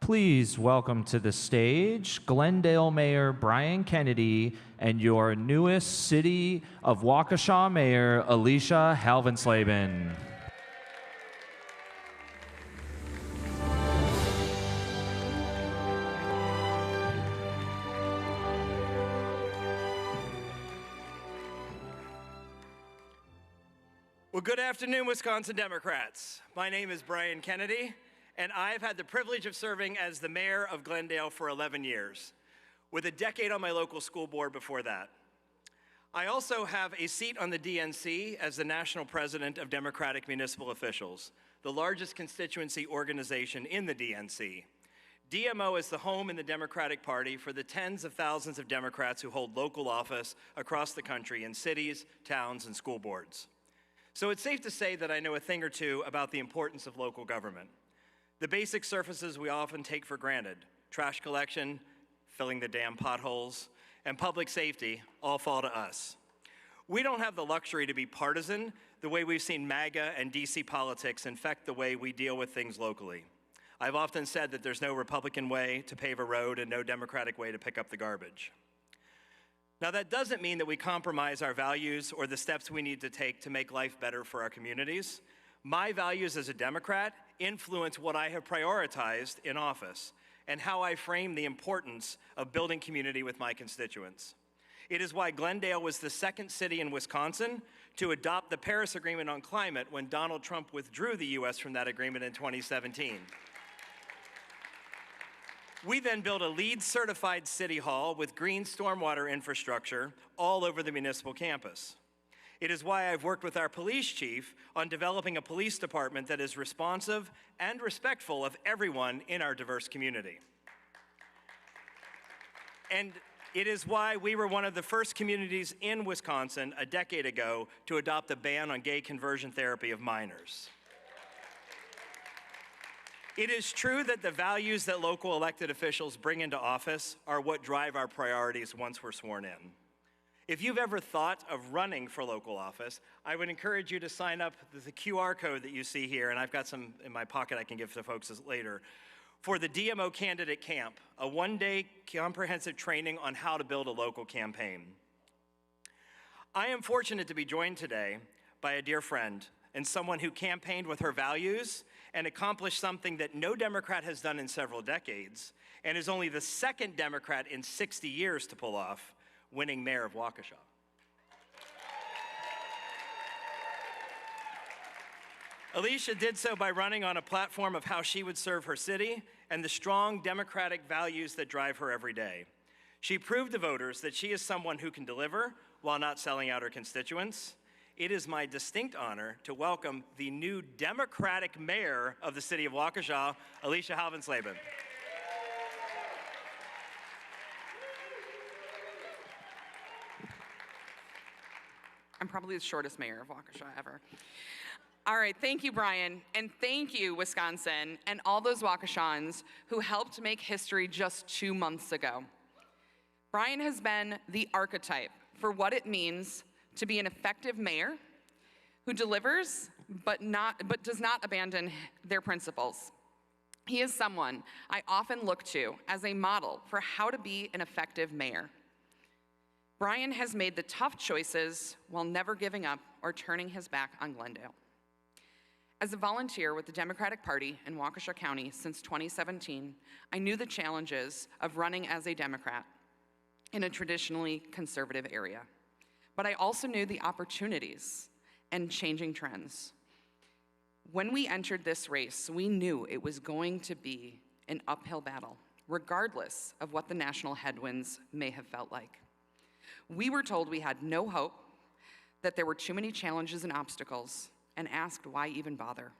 Please welcome to the stage Glendale Mayor Brian Kennedy and your newest City of Waukesha Mayor Alicia Halvensleben. Well, good afternoon, Wisconsin Democrats. My name is Brian Kennedy, and I've had the privilege of serving as the mayor of Glendale for 11 years, with a decade on my local school board before that. I also have a seat on the DNC as the national president of Democratic Municipal Officials, the largest constituency organization in the DNC. DMO is the home in the Democratic Party for the tens of thousands of Democrats who hold local office across the country in cities, towns, and school boards. So it's safe to say that I know a thing or two about the importance of local government. The basic services we often take for granted, trash collection, filling the damn potholes, and public safety all fall to us. We don't have the luxury to be partisan the way we've seen MAGA and DC politics infect the way we deal with things locally. I've often said that there's no Republican way to pave a road and no Democratic way to pick up the garbage. Now, that doesn't mean that we compromise our values or the steps we need to take to make life better for our communities. My values as a Democrat influence what I have prioritized in office and how I frame the importance of building community with my constituents. It is why Glendale was the second city in Wisconsin to adopt the Paris Agreement on climate when Donald Trump withdrew the US from that agreement in 2017. We then built a LEED certified city hall with green stormwater infrastructure all over the municipal campus. It is why I've worked with our police chief on developing a police department that is responsive and respectful of everyone in our diverse community. And it is why we were one of the first communities in Wisconsin a decade ago to adopt a ban on gay conversion therapy of minors. It is true that the values that local elected officials bring into office are what drive our priorities once we're sworn in. If you've ever thought of running for local office, I would encourage you to sign up with the QR code that you see here, and I've got some in my pocket I can give to folks later, for the DMO Candidate Camp, a one-day comprehensive training on how to build a local campaign. I am fortunate to be joined today by a dear friend and someone who campaigned with her values and accomplished something that no Democrat has done in several decades, and is only the second Democrat in 60 years to pull off, winning mayor of Waukesha. Alicia did so by running on a platform of how she would serve her city and the strong democratic values that drive her every day. She proved to voters that she is someone who can deliver while not selling out her constituents. It is my distinct honor to welcome the new Democratic mayor of the city of Waukesha, Alicia Halvensleben. I'm probably the shortest mayor of Waukesha ever. All right, thank you, Brian, and thank you, Wisconsin, and all those Waukeshans who helped make history just 2 months ago. Brian has been the archetype for what it means to be an effective mayor who delivers but does not abandon their principles. He is someone I often look to as a model for how to be an effective mayor. Brian has made the tough choices while never giving up or turning his back on Glendale. As a volunteer with the Democratic Party in Waukesha County since 2017, I knew the challenges of running as a Democrat in a traditionally conservative area. But I also knew the opportunities and changing trends. When we entered this race, we knew it was going to be an uphill battle, regardless of what the national headwinds may have felt like. We were told we had no hope, that there were too many challenges and obstacles, and asked why even bother.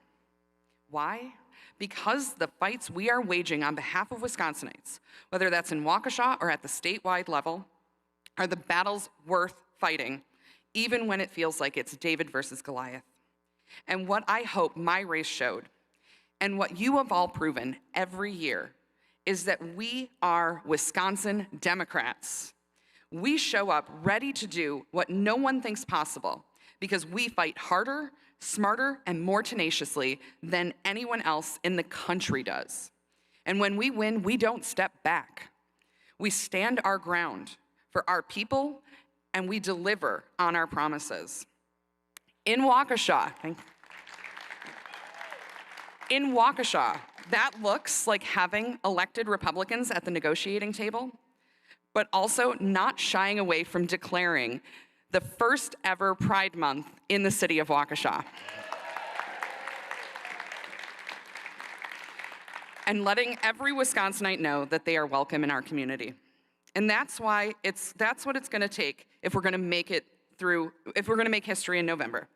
Why? Because the fights we are waging on behalf of Wisconsinites, whether that's in Waukesha or at the statewide level, are the battles worth fighting, even when it feels like it's David versus Goliath. And what I hope my race showed, and what you have all proven every year, is that we are Wisconsin Democrats. We show up ready to do what no one thinks possible because we fight harder, smarter, and more tenaciously than anyone else in the country does. And when we win, we don't step back. We stand our ground for our people, and we deliver on our promises. In Waukesha, that looks like having elected Republicans at the negotiating table, but also not shying away from declaring the first ever Pride Month in the city of Waukesha. And letting every Wisconsinite know that they are welcome in our community. And that's what it's gonna take if we're gonna make history in November.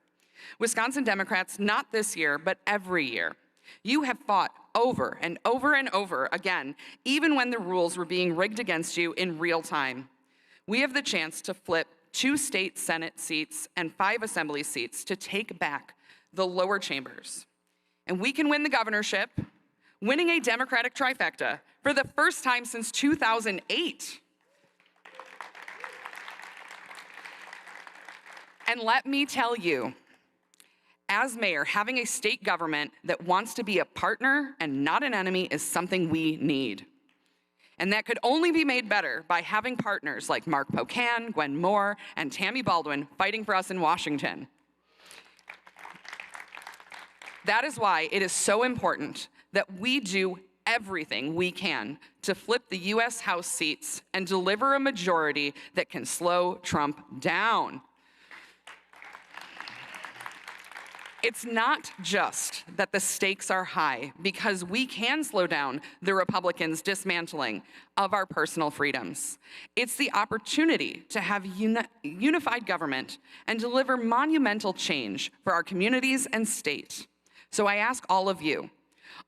Wisconsin Democrats, not this year, but every year, you have fought over and over and over again, even when the rules were being rigged against you in real time. We have the chance to flip 2 state Senate seats and 5 assembly seats to take back the lower chambers. And we can win the governorship, winning a Democratic trifecta for the first time since 2008. And let me tell you, as mayor, having a state government that wants to be a partner and not an enemy is something we need. And that could only be made better by having partners like Mark Pocan, Gwen Moore, and Tammy Baldwin fighting for us in Washington. That is why it is so important that we do everything we can to flip the US House seats and deliver a majority that can slow Trump down. It's not just that the stakes are high, because we can slow down the Republicans' dismantling of our personal freedoms. It's the opportunity to have unified government and deliver monumental change for our communities and state. So I ask all of you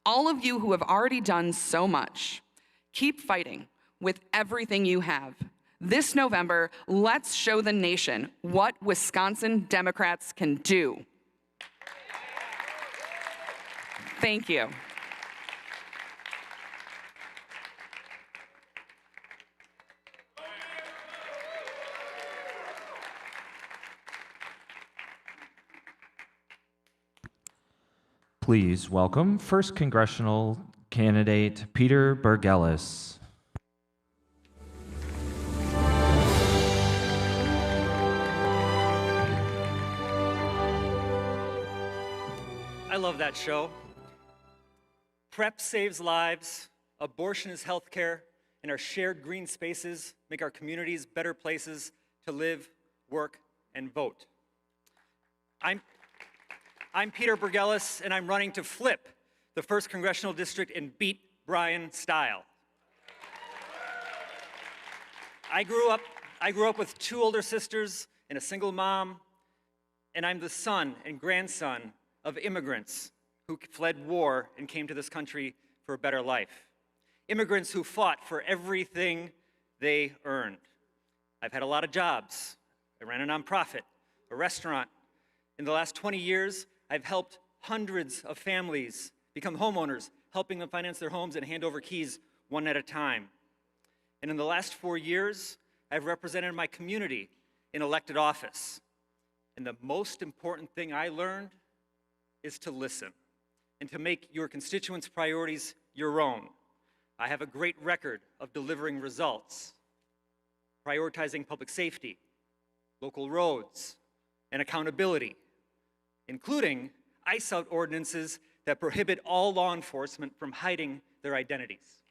who have already done so much, keep fighting with everything you have. This November, let's show the nation what Wisconsin Democrats can do. Thank you. Please welcome 1st Congressional candidate Peter Burgelis. I love that show. PrEP saves lives, abortion is healthcare, and our shared green spaces make our communities better places to live, work, and vote. I'm Peter Burgelis, and I'm running to flip the 1st Congressional District and beat Brian style. I grew up with 2 older sisters and a single mom, and I'm the son and grandson of immigrants who fled war and came to this country for a better life. Immigrants who fought for everything they earned. I've had a lot of jobs. I ran a nonprofit, a restaurant. In the last 20 years, I've helped hundreds of families become homeowners, helping them finance their homes and hand over keys one at a time. And in the last 4 years, I've represented my community in elected office. And the most important thing I learned is to listen and to make your constituents' priorities your own. I have a great record of delivering results, prioritizing public safety, local roads, and accountability, including ICE-out ordinances that prohibit all law enforcement from hiding their identities.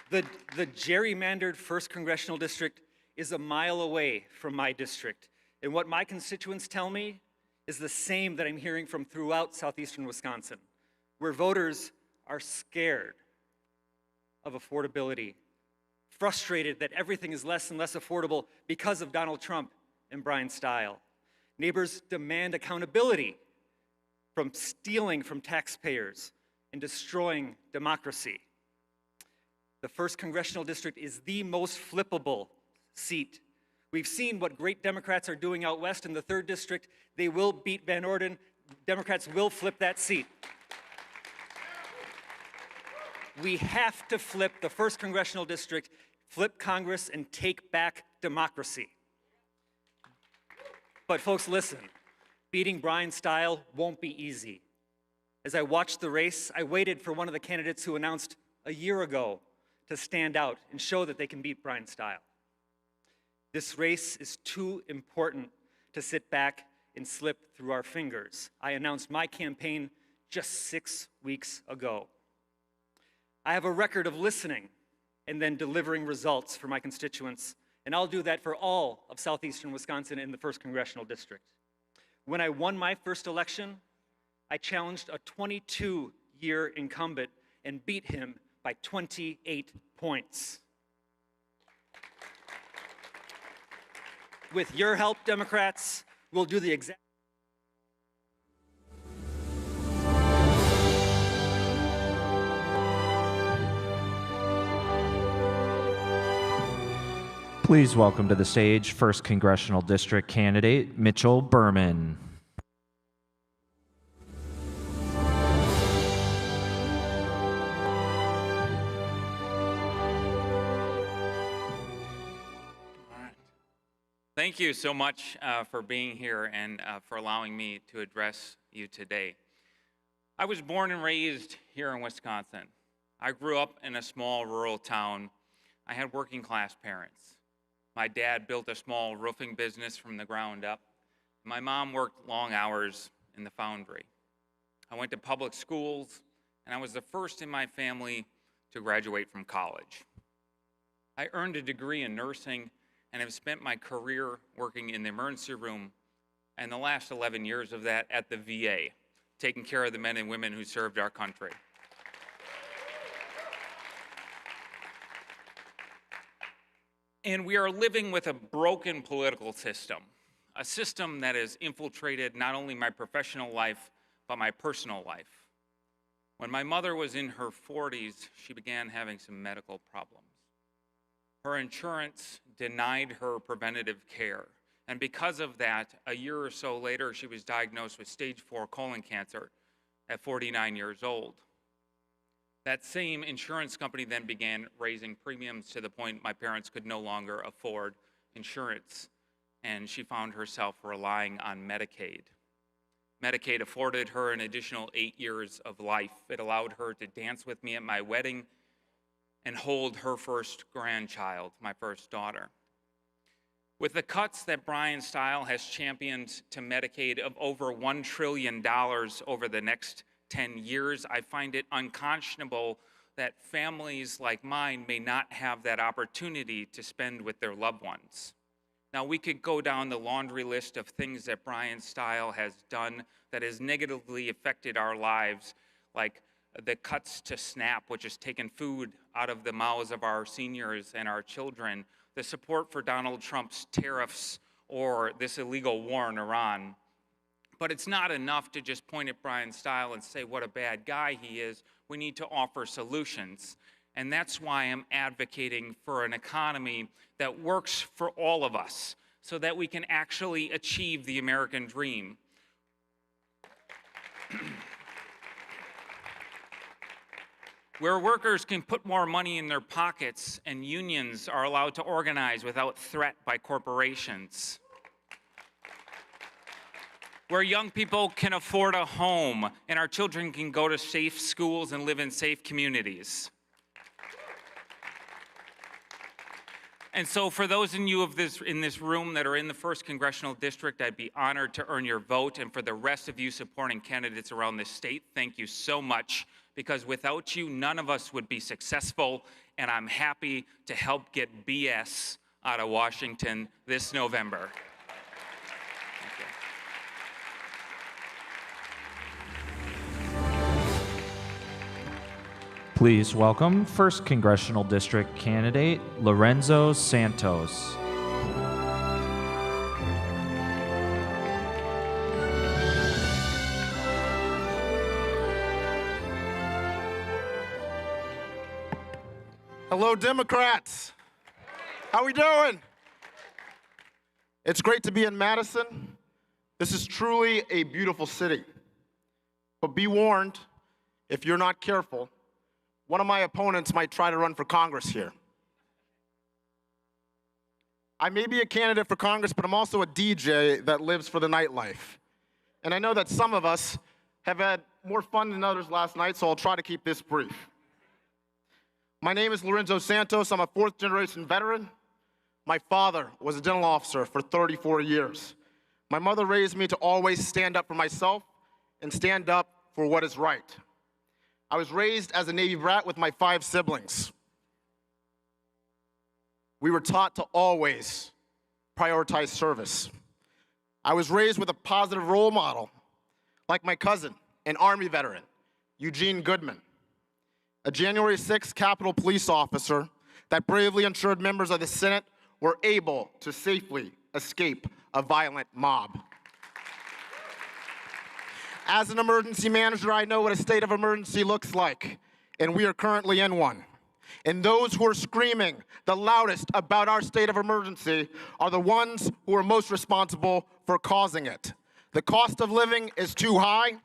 The gerrymandered 1st Congressional District is a mile away from my district, and what my constituents tell me is the same that I'm hearing from throughout southeastern Wisconsin, where voters are scared of affordability, frustrated that everything is less and less affordable because of Donald Trump and Brian Style. Neighbors demand accountability from stealing from taxpayers and destroying democracy. The 1st Congressional District is the most flippable seat. We've seen what great Democrats are doing out west in the 3rd District. They will beat Van Orden. Democrats will flip that seat. We have to flip the 1st Congressional District, flip Congress, and take back democracy. But folks, listen. Beating Brian Style won't be easy. As I watched the race, I waited for one of the candidates who announced a year ago to stand out and show that they can beat Brian Style. This race is too important to sit back and slip through our fingers. I announced my campaign just 6 weeks ago. I have a record of listening and then delivering results for my constituents, and I'll do that for all of southeastern Wisconsin in the 1st Congressional District. When I won my first election, I challenged a 22-year incumbent and beat him by 28 points. With your help, Democrats, we'll do the exact. Please welcome to the stage 1st Congressional District candidate Mitchell Berman. Thank you so much for being here and for allowing me to address you today. I was born and raised here in Wisconsin. I grew up in a small rural town. I had working class parents. My dad built a small roofing business from the ground up. My mom worked long hours in the foundry. I went to public schools, and I was the first in my family to graduate from college. I earned a degree in nursing and have spent my career working in the emergency room and the last 11 years of that at the VA, taking care of the men and women who served our country. And we are living with a broken political system, a system that has infiltrated not only my professional life, but my personal life. When my mother was in her 40s, she began having some medical problems. Her insurance denied her preventative care. And because of that, a year or so later, she was diagnosed with stage 4 colon cancer at 49 years old. That same insurance company then began raising premiums to the point my parents could no longer afford insurance, and she found herself relying on Medicaid. Medicaid afforded her an additional 8 years of life. It allowed her to dance with me at my wedding and hold her first grandchild, my first daughter. With the cuts that Brian Style has championed to Medicaid of over $1 trillion over the next 10 years, I find it unconscionable that families like mine may not have that opportunity to spend with their loved ones. Now, we could go down the laundry list of things that Brian Style has done that has negatively affected our lives, like the cuts to SNAP, which has taken food out of the mouths of our seniors and our children, the support for Donald Trump's tariffs, or this illegal war in Iran. But it's not enough to just point at Brian Style and say what a bad guy he is. We need to offer solutions. And that's why I'm advocating for an economy that works for all of us so that we can actually achieve the American dream. Where workers can put more money in their pockets and unions are allowed to organize without threat by corporations. Where young people can afford a home and our children can go to safe schools and live in safe communities. And so for those of you in this room that are in the 1st Congressional District, I'd be honored to earn your vote. And for the rest of you supporting candidates around this state, thank you so much, because without you, none of us would be successful. And I'm happy to help get BS out of Washington this November. Please welcome 1st Congressional District candidate Lorenzo Santos. Hello, Democrats. How we doing? It's great to be in Madison. This is truly a beautiful city. But be warned, if you're not careful, one of my opponents might try to run for Congress here. I may be a candidate for Congress, but I'm also a DJ that lives for the nightlife. and I know that some of us have had more fun than others last night, so I'll try to keep this brief. My name is Lorenzo Santos. I'm a fourth-generation veteran. My father was a dental officer for 34 years. My mother raised me to always stand up for myself and stand up for what is right. I was raised as a Navy brat with my 5 siblings. We were taught to always prioritize service. I was raised with a positive role model, like my cousin, an Army veteran, Eugene Goodman, a January 6th Capitol police officer that bravely ensured members of the Senate were able to safely escape a violent mob. As an emergency manager, I know what a state of emergency looks like, and we are currently in one. And those who are screaming the loudest about our state of emergency are the ones who are most responsible for causing it. The cost of living is too high.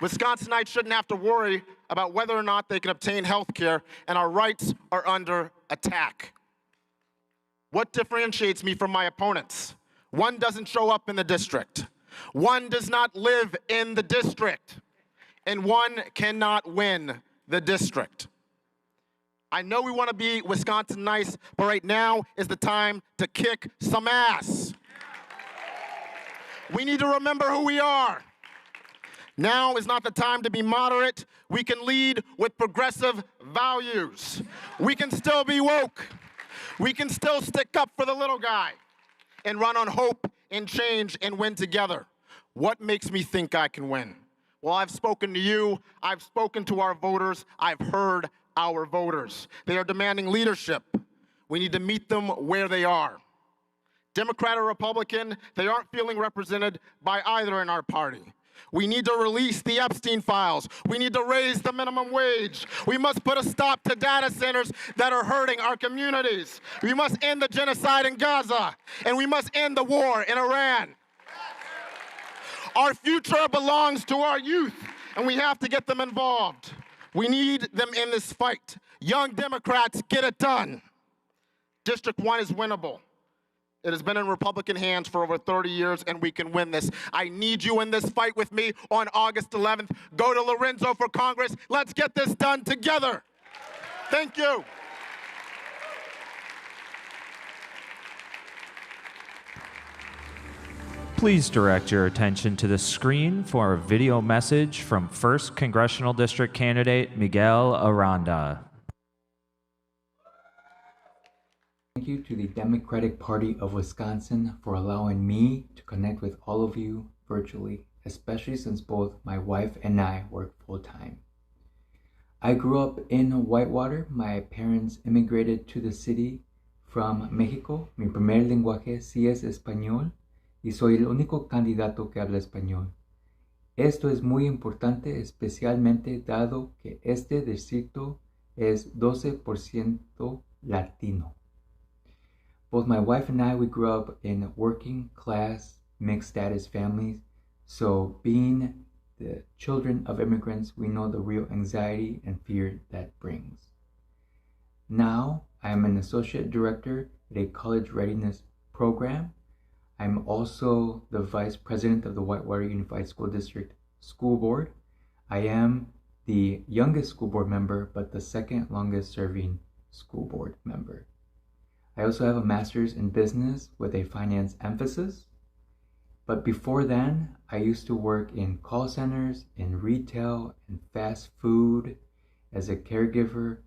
Wisconsinites shouldn't have to worry about whether or not they can obtain health care, and our rights are under attack. What differentiates me from my opponents? One doesn't show up in the district. One does not live in the district. And one cannot win the district. I know we want to be Wisconsin nice, but right now is the time to kick some ass. We need to remember who we are. Now is not the time to be moderate. We can lead with progressive values. We can still be woke. We can still stick up for the little guy and run on hope and change and win together. What makes me think I can win? Well, I've spoken to you. I've spoken to our voters. I've heard our voters. They are demanding leadership. We need to meet them where they are. Democrat or Republican, they aren't feeling represented by either in our party. We need to release the Epstein files. We need to raise the minimum wage. We must put a stop to data centers that are hurting our communities. We must end the genocide in Gaza, and we must end the war in Iran. Our future belongs to our youth, and we have to get them involved. We need them in this fight. Young Democrats, get it done. District 1 is winnable. It has been in Republican hands for over 30 years, and we can win this. I need you in this fight with me on August 11th. Go to Lorenzo for Congress. Let's get this done together. Thank you. Please direct your attention to the screen for a video message from 1st Congressional District candidate Miguel Aranda. Thank you to the Democratic Party of Wisconsin for allowing me to connect with all of you virtually, especially since both my wife and I work full-time. I grew up in Whitewater. My parents immigrated to the city from México. Mi primer lenguaje sí es español y soy el único candidato que habla español. Esto es muy importante, especialmente dado que este distrito es 12% latino. Both my wife and I, we grew up in working class, mixed status families. So being the children of immigrants, we know the real anxiety and fear that brings. Now, I am an associate director at a college readiness program. I'm also the vice president of the Whitewater Unified School District School Board. I am the youngest school board member, but the second longest serving school board member. I also have a master's in business with a finance emphasis. But before then, I used to work in call centers, in retail, and fast food, as a caregiver,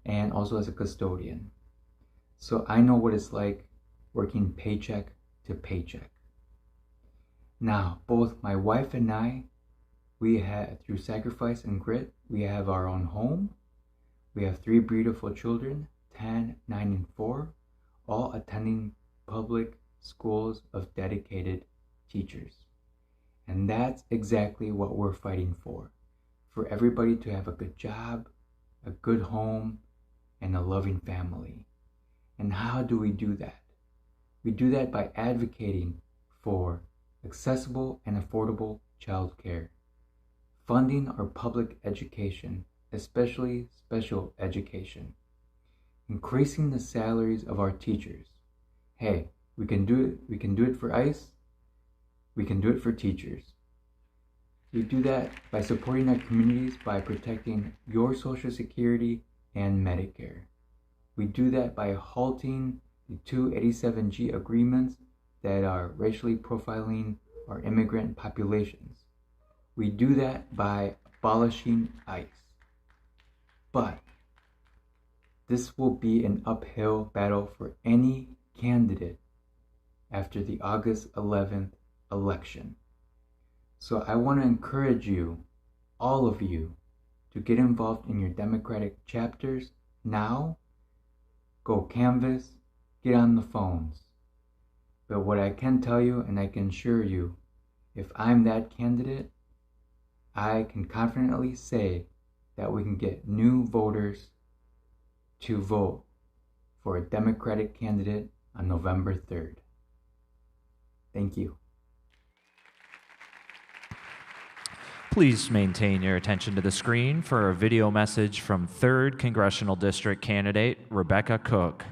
and also as a custodian. So I know what it's like working paycheck to paycheck. Now, both my wife and I, we had, through sacrifice and grit, we have our own home. We have 3 beautiful children, 10, 9, and 4. All attending public schools of dedicated teachers. And that's exactly what we're fighting for everybody to have a good job, a good home, and a loving family. And how do we do that? We do that by advocating for accessible and affordable childcare, funding our public education, especially special education, increasing the salaries of our teachers. Hey, we can do it. We can do it for ICE. We can do it for teachers. We do that by supporting our communities by protecting your Social Security and Medicare. We do that by halting the 287G agreements that are racially profiling our immigrant populations. We do that by abolishing ICE. But this will be an uphill battle for any candidate after the August 11th election. So I want to encourage you, all of you, to get involved in your Democratic chapters now. Go canvass, get on the phones. But what I can tell you, and I can assure you, if I'm that candidate, I can confidently say that we can get new voters to vote for a Democratic candidate on November 3rd. Thank you. Please maintain your attention to the screen for a video message from 3rd Congressional District candidate Rebecca Cook.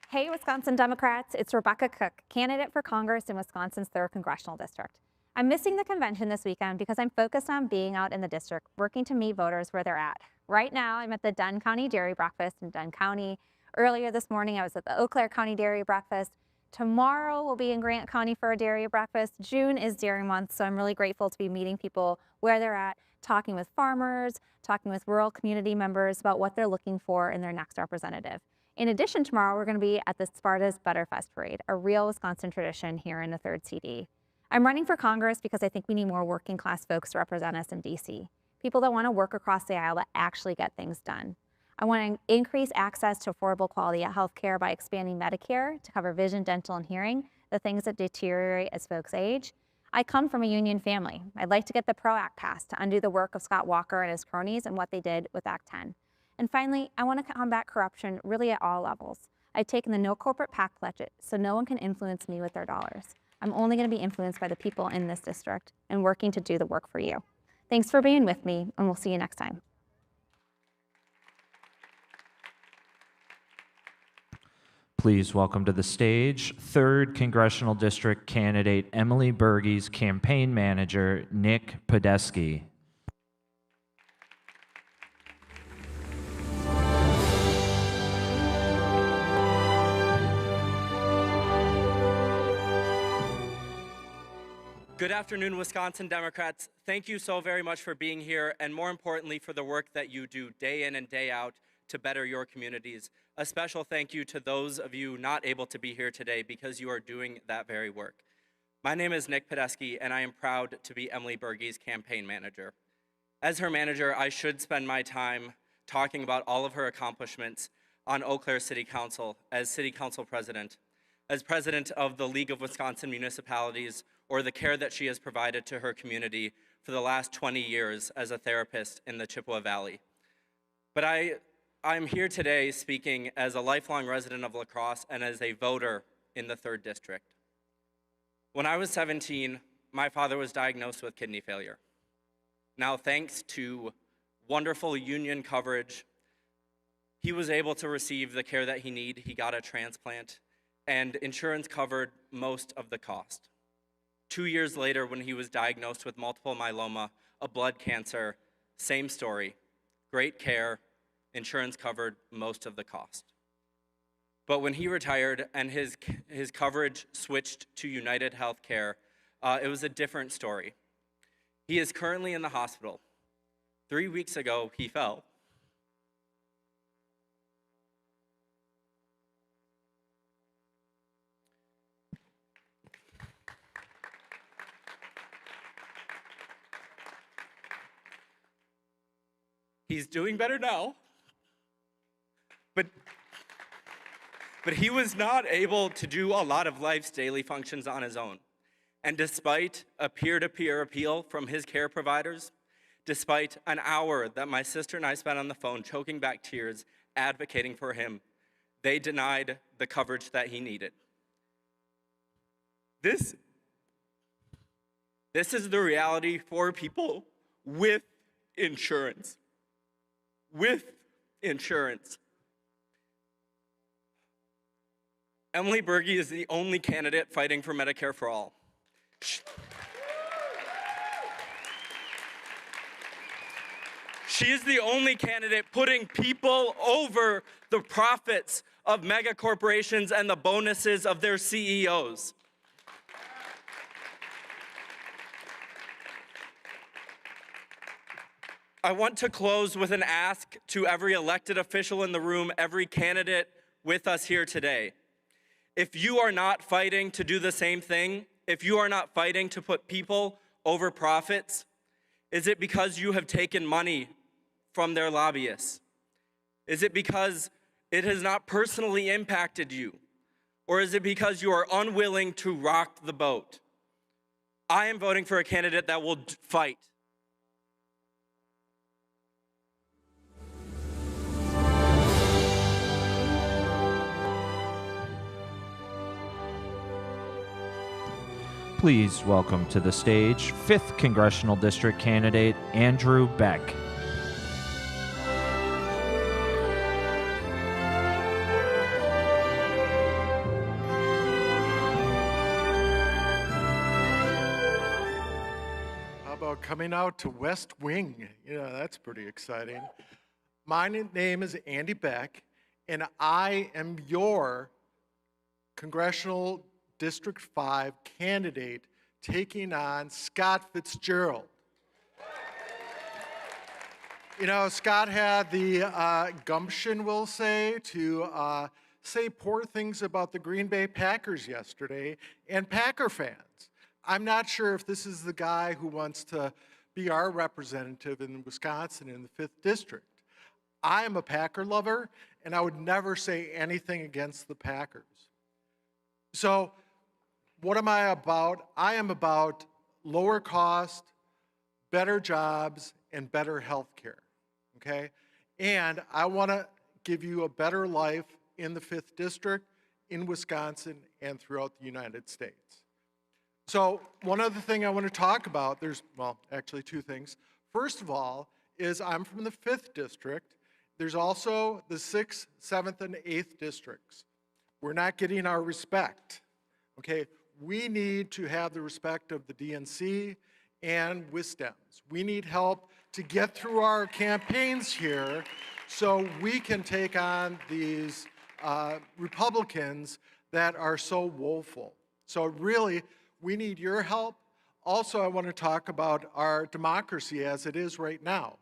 Hey, Wisconsin Democrats, it's Rebecca Cook, candidate for Congress in Wisconsin's 3rd Congressional District. I'm missing the convention this weekend because I'm focused on being out in the district, working to meet voters where they're at. Right now, I'm at the Dunn County Dairy Breakfast in Dunn County. Earlier this morning, I was at the Eau Claire County Dairy Breakfast. Tomorrow, we'll be in Grant County for a dairy breakfast. June is Dairy Month, so I'm really grateful to be meeting people where they're at, talking with farmers, talking with rural community members about what they're looking for in their next representative. In addition, tomorrow, we're going to be at the Sparta's Butterfest Parade, a real Wisconsin tradition here in the 3rd CD. I'm running for Congress because I think we need more working class folks to represent us in DC. People that want to work across the aisle that actually get things done. I want to increase access to affordable quality health care by expanding Medicare to cover vision, dental, and hearing, the things that deteriorate as folks age. I come from a union family. I'd like to get the PRO Act passed to undo the work of Scott Walker and his cronies and what they did with Act 10. And finally, I want to combat corruption really at all levels. I've taken the no corporate PAC pledge so no one can influence me with their dollars. I'm only going to be influenced by the people in this district and working to do the work for you. Thanks for being with me, and we'll see you next time. Please welcome to the stage 3rd Congressional District candidate Emily Berge's campaign manager, Nick Podesky. Good afternoon, Wisconsin Democrats. Thank you so very much for being here, and more importantly, for the work that you do day in and day out to better your communities. A special thank you to those of you not able to be here today because you are doing that very work. My name is Nick Podesky, and I am proud to be Emily Berge's campaign manager. As her manager, I should spend my time talking about all of her accomplishments on Eau Claire City Council as City Council President, as President of the League of Wisconsin Municipalities, or the care that she has provided to her community for the last 20 years as a therapist in the Chippewa Valley. But I'm here today speaking as a lifelong resident of La Crosse and as a voter in the 3rd District. When I was 17, my father was diagnosed with kidney failure. Now, thanks to wonderful union coverage, he was able to receive the care that he needed. He got a transplant, and insurance covered most of the cost. 2 years later, when he was diagnosed with multiple myeloma, a blood cancer, same story. Great care, insurance covered most of the cost. But when he retired and his coverage switched to United Healthcare, it was a different story. He is currently in the hospital. 3 weeks ago, he fell. He's doing better now, but he was not able to do a lot of life's daily functions on his own. And despite a peer-to-peer appeal from his care providers, despite an hour that my sister and I spent on the phone choking back tears advocating for him, they denied the coverage that he needed. This is the reality for people with insurance. With insurance. Emily Berge is the only candidate fighting for Medicare for all. She is the only candidate putting people over the profits of mega corporations and the bonuses of their CEOs. I want to close with an ask to every elected official in the room, every candidate with us here today. If you are not fighting to do the same thing, if you are not fighting to put people over profits, is it because you have taken money from their lobbyists? Is it because it has not personally impacted you? Or is it because you are unwilling to rock the boat? I am voting for a candidate that will fight. Please welcome to the stage 5th Congressional District candidate Andrew Beck. How about coming out to West Wing? That's pretty exciting. My name is Andy Beck, and I am your Congressional District 5 candidate taking on Scott Fitzgerald. Scott had the gumption, we'll say, to say poor things about the Green Bay Packers yesterday and Packer fans. I'm not sure if this is the guy who wants to be our representative in Wisconsin in the 5th District. I am a Packer lover, and I would never say anything against the Packers. So, what am I about? I am about lower cost, better jobs, and better health care, okay? And I want to give you a better life in the 5th District, in Wisconsin, and throughout the United States. So one other thing I want to talk about, actually 2 things. First of all, is I'm from the 5th District. There's also the 6th, 7th, and 8th districts. We're not getting our respect, okay? We need to have the respect of the DNC and WisDems. We need help to get through our campaigns here so we can take on these Republicans that are so woeful. So really, we need your help. Also, I want to talk about our democracy as it is right now.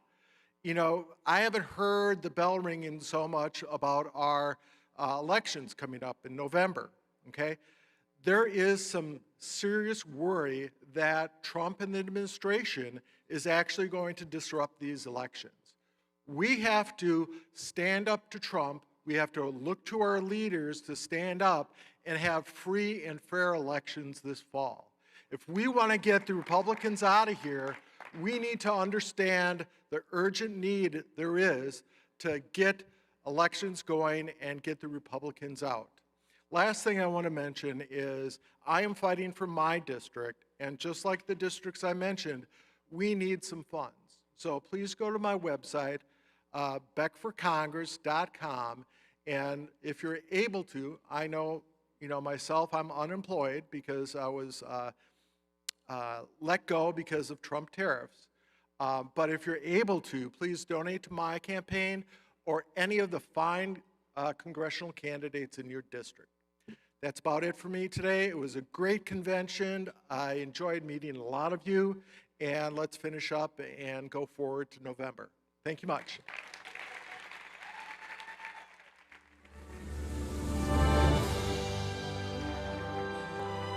I haven't heard the bell ringing so much about our elections coming up in November, okay? There is some serious worry that Trump and the administration is actually going to disrupt these elections. We have to stand up to Trump. We have to look to our leaders to stand up and have free and fair elections this fall. If we want to get the Republicans out of here, we need to understand the urgent need there is to get elections going and get the Republicans out. Last thing I want to mention is I am fighting for my district, and just like the districts I mentioned, we need some funds. So please go to my website, beckforcongress.com, and if you're able to, I know, myself, I'm unemployed because I was let go because of Trump tariffs. But if you're able to, please donate to my campaign or any of the fine congressional candidates in your district. That's about it for me today. It was a great convention. I enjoyed meeting a lot of you, and let's finish up and go forward to November. Thank you much.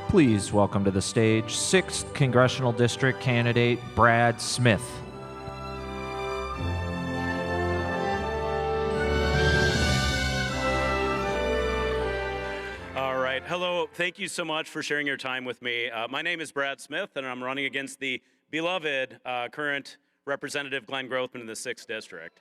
Please welcome to the stage 6th Congressional District candidate Brad Smith. Hello, thank you so much for sharing your time with me. My name is Brad Smith, and I'm running against the beloved current Representative Glenn Grothman in the 6th District.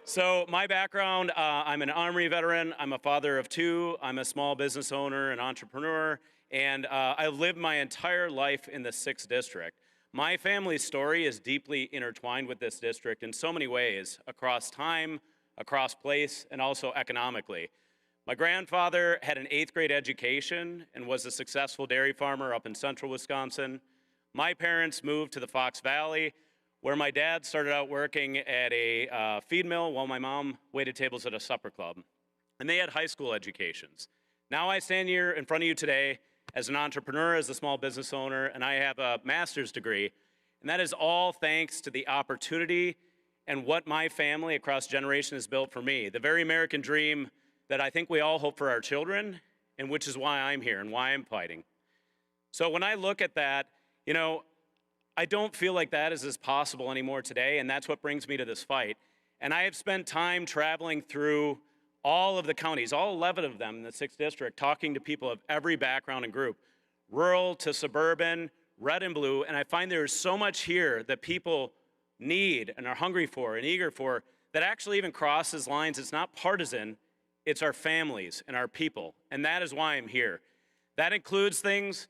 So my background, I'm an Army veteran, I'm a father of 2, I'm a small business owner and entrepreneur, and I've lived my entire life in the 6th District. My family's story is deeply intertwined with this district in so many ways, across time, across place, and also economically. My grandfather had an 8th grade education and was a successful dairy farmer up in central Wisconsin. My parents moved to the Fox Valley, where my dad started out working at a feed mill while my mom waited tables at a supper club. And they had high school educations. Now I stand here in front of you today as an entrepreneur, as a small business owner, and I have a master's degree. And that is all thanks to the opportunity and what my family across generations has built for me. The very American dream that I think we all hope for our children, and which is why I'm here and why I'm fighting. So when I look at that, you know, I don't feel like that is as possible anymore today, and that's what brings me to this fight. And I have spent time traveling through all of the counties, all 11 of them in the 6th District, talking to people of every background and group, rural to suburban, red and blue, and I find there is so much here that people need and are hungry for and eager for that actually even crosses lines. It's not partisan, it's our families and our people, and that is why I'm here. That includes things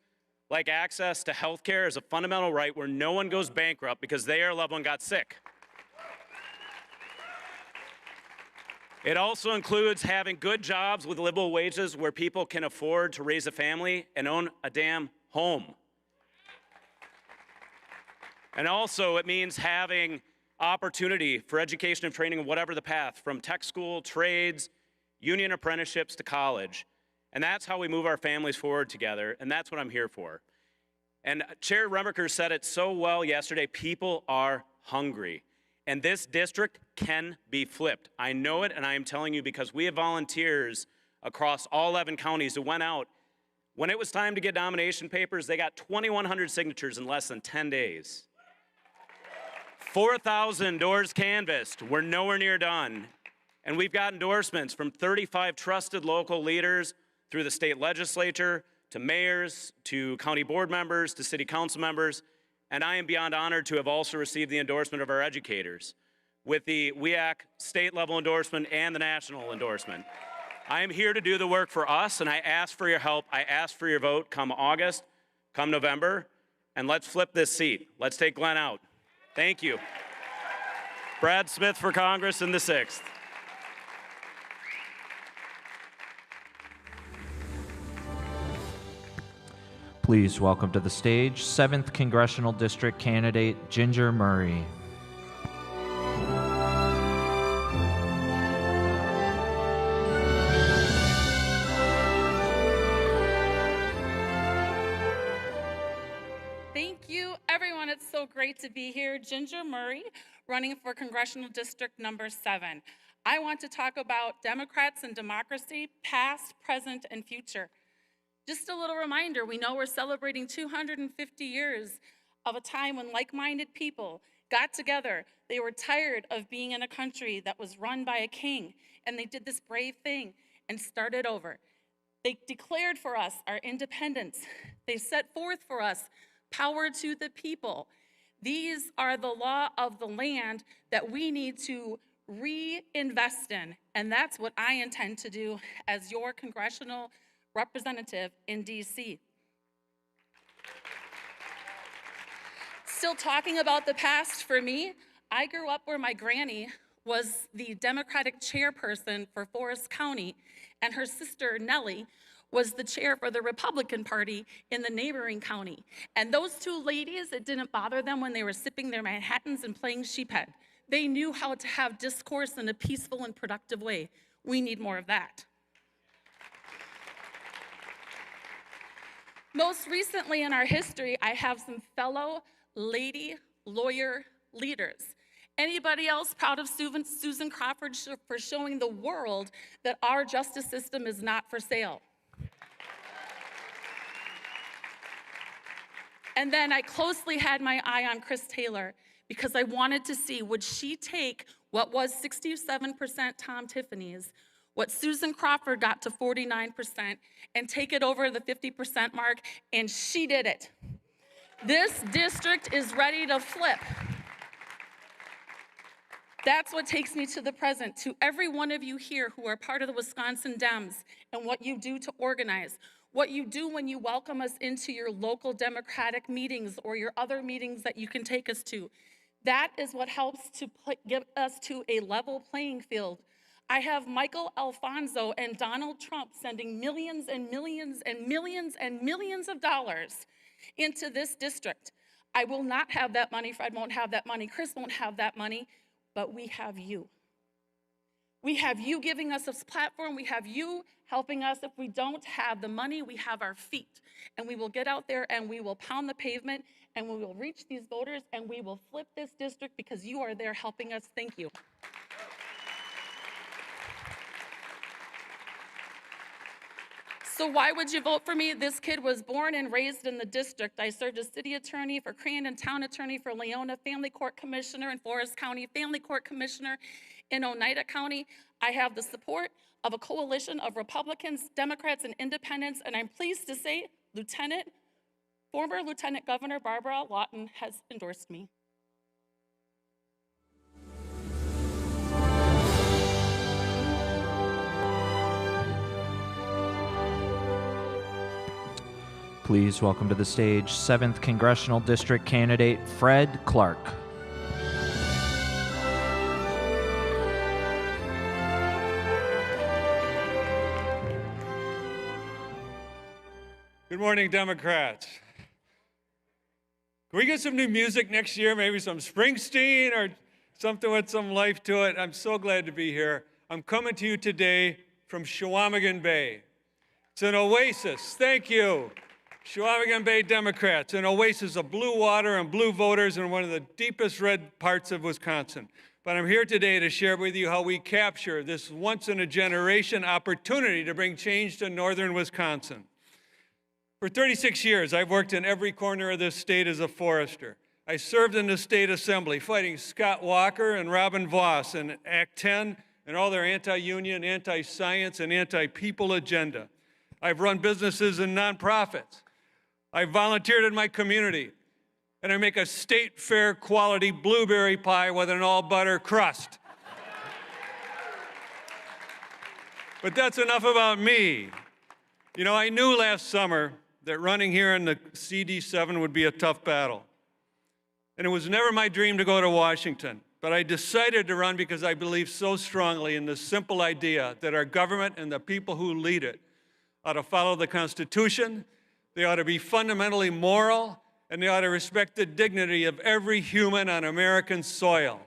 like access to health care as a fundamental right where no one goes bankrupt because their loved one got sick. It also includes having good jobs with livable wages where people can afford to raise a family and own a damn home. And also it means having opportunity for education and training, whatever the path, from tech school, trades, union apprenticeships to college. And that's how we move our families forward together, and that's what I'm here for. And Chair Remmerker said it so well yesterday, people are hungry. And this district can be flipped. I know it, and I am telling you because we have volunteers across all 11 counties who went out. When it was time to get nomination papers, they got 2,100 signatures in less than 10 days. 4,000 doors canvassed. We're nowhere near done. And we've got endorsements from 35 trusted local leaders through the state legislature, to mayors, to county board members, to city council members. And I am beyond honored to have also received the endorsement of our educators with the WEAC state level endorsement and the national endorsement. I am here to do the work for us, and I ask for your help. I ask for your vote come August, come November, and let's flip this seat. Let's take Glenn out. Thank you. Brad Smith for Congress in the 6th. Please welcome to the stage 7th Congressional District candidate Ginger Murray. Thank you, everyone. It's so great to be here. Ginger Murray, running for Congressional District number 7. I want to talk about Democrats and democracy, past, present, and future. Just a little reminder, we know we're celebrating 250 years of a time when like-minded people got together. They were tired of being in a country that was run by a king, and they did this brave thing and started over. They declared for us our independence. They set forth for us power to the people. These are the law of the land that we need to reinvest in, and that's what I intend to do as your congressional representative in DC. Still talking about the past for me, I grew up where my granny was the Democratic chairperson for Forest County, and her sister Nellie was the chair for the Republican Party in the neighboring county. And those two ladies, it didn't bother them when they were sipping their Manhattans and playing sheephead. They knew how to have discourse in a peaceful and productive way. We need more of that. Most recently in our history, I have some fellow lady lawyer leaders. Anybody else proud of Susan Crawford for showing the world that our justice system is not for sale? And then I closely had my eye on Chris Taylor because I wanted to see, would she take what was 67% Tom Tiffany's, what Susan Crawford got to 49%, and take it over the 50% mark, and she did it. This district is ready to flip. That's what takes me to the present, to every one of you here who are part of the Wisconsin Dems and what you do to organize, what you do when you welcome us into your local Democratic meetings or your other meetings that you can take us to. That is what helps to get us to a level playing field. I have Michael Alfonso and Donald Trump sending millions and millions and millions and millions of dollars into this district. I will not have that money. Fred won't have that money. Chris won't have that money. But we have you. We have you giving us this platform. We have you helping us. If we don't have the money, we have our feet. And we will get out there and we will pound the pavement and we will reach these voters and we will flip this district because you are there helping us. Thank you. So why would you vote for me? This kid was born and raised in the district. I served as city attorney for Crandon, town attorney for Leona, family court commissioner in Forest County, family court commissioner in Oneida County. I have the support of a coalition of Republicans, Democrats, and independents, and I'm pleased to say former Lieutenant Governor Barbara Lawton has endorsed me. Please welcome to the stage 7th Congressional District candidate Fred Clark. Good morning, Democrats. Can we get some new music next year? Maybe some Springsteen or something with some life to it. I'm so glad to be here. I'm coming to you today from Chequamegon Bay. It's an oasis. Thank you. Chequamegon Bay Democrats, an oasis of blue water and blue voters in one of the deepest red parts of Wisconsin. But I'm here today to share with you how we capture this once-in-a-generation opportunity to bring change to northern Wisconsin. For 36 years, I've worked in every corner of this state as a forester. I served in the state assembly, fighting Scott Walker and Robin Voss in Act 10 and all their anti-union, anti-science, and anti-people agenda. I've run businesses and nonprofits. I volunteered in my community, and I make a state fair quality blueberry pie with an all butter crust. But that's enough about me. You know, I knew last summer that running here in the CD7 would be a tough battle. And it was never my dream to go to Washington, but I decided to run because I believe so strongly in the simple idea that our government and the people who lead it ought to follow the Constitution. They ought to be fundamentally moral, and they ought to respect the dignity of every human on American soil.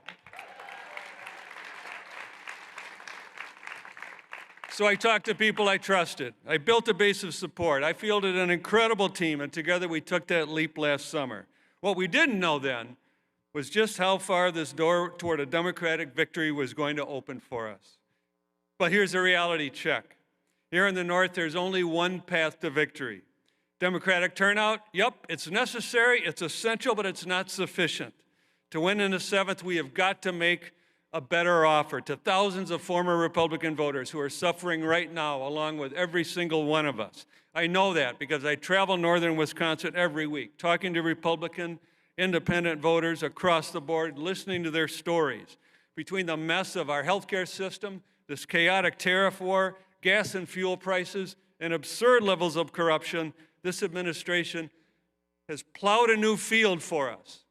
So I talked to people I trusted. I built a base of support. I fielded an incredible team, and together we took that leap last summer. What we didn't know then was just how far this door toward a Democratic victory was going to open for us. But here's a reality check. Here in the North, there's only one path to victory. Democratic turnout, yep, it's necessary, it's essential, but it's not sufficient. To win in the 7th, we have got to make a better offer to thousands of former Republican voters who are suffering right now, along with every single one of us. I know that because I travel northern Wisconsin every week, talking to Republican, independent voters across the board, listening to their stories. Between the mess of our healthcare system, this chaotic tariff war, gas and fuel prices, and absurd levels of corruption, this administration has plowed a new field for us.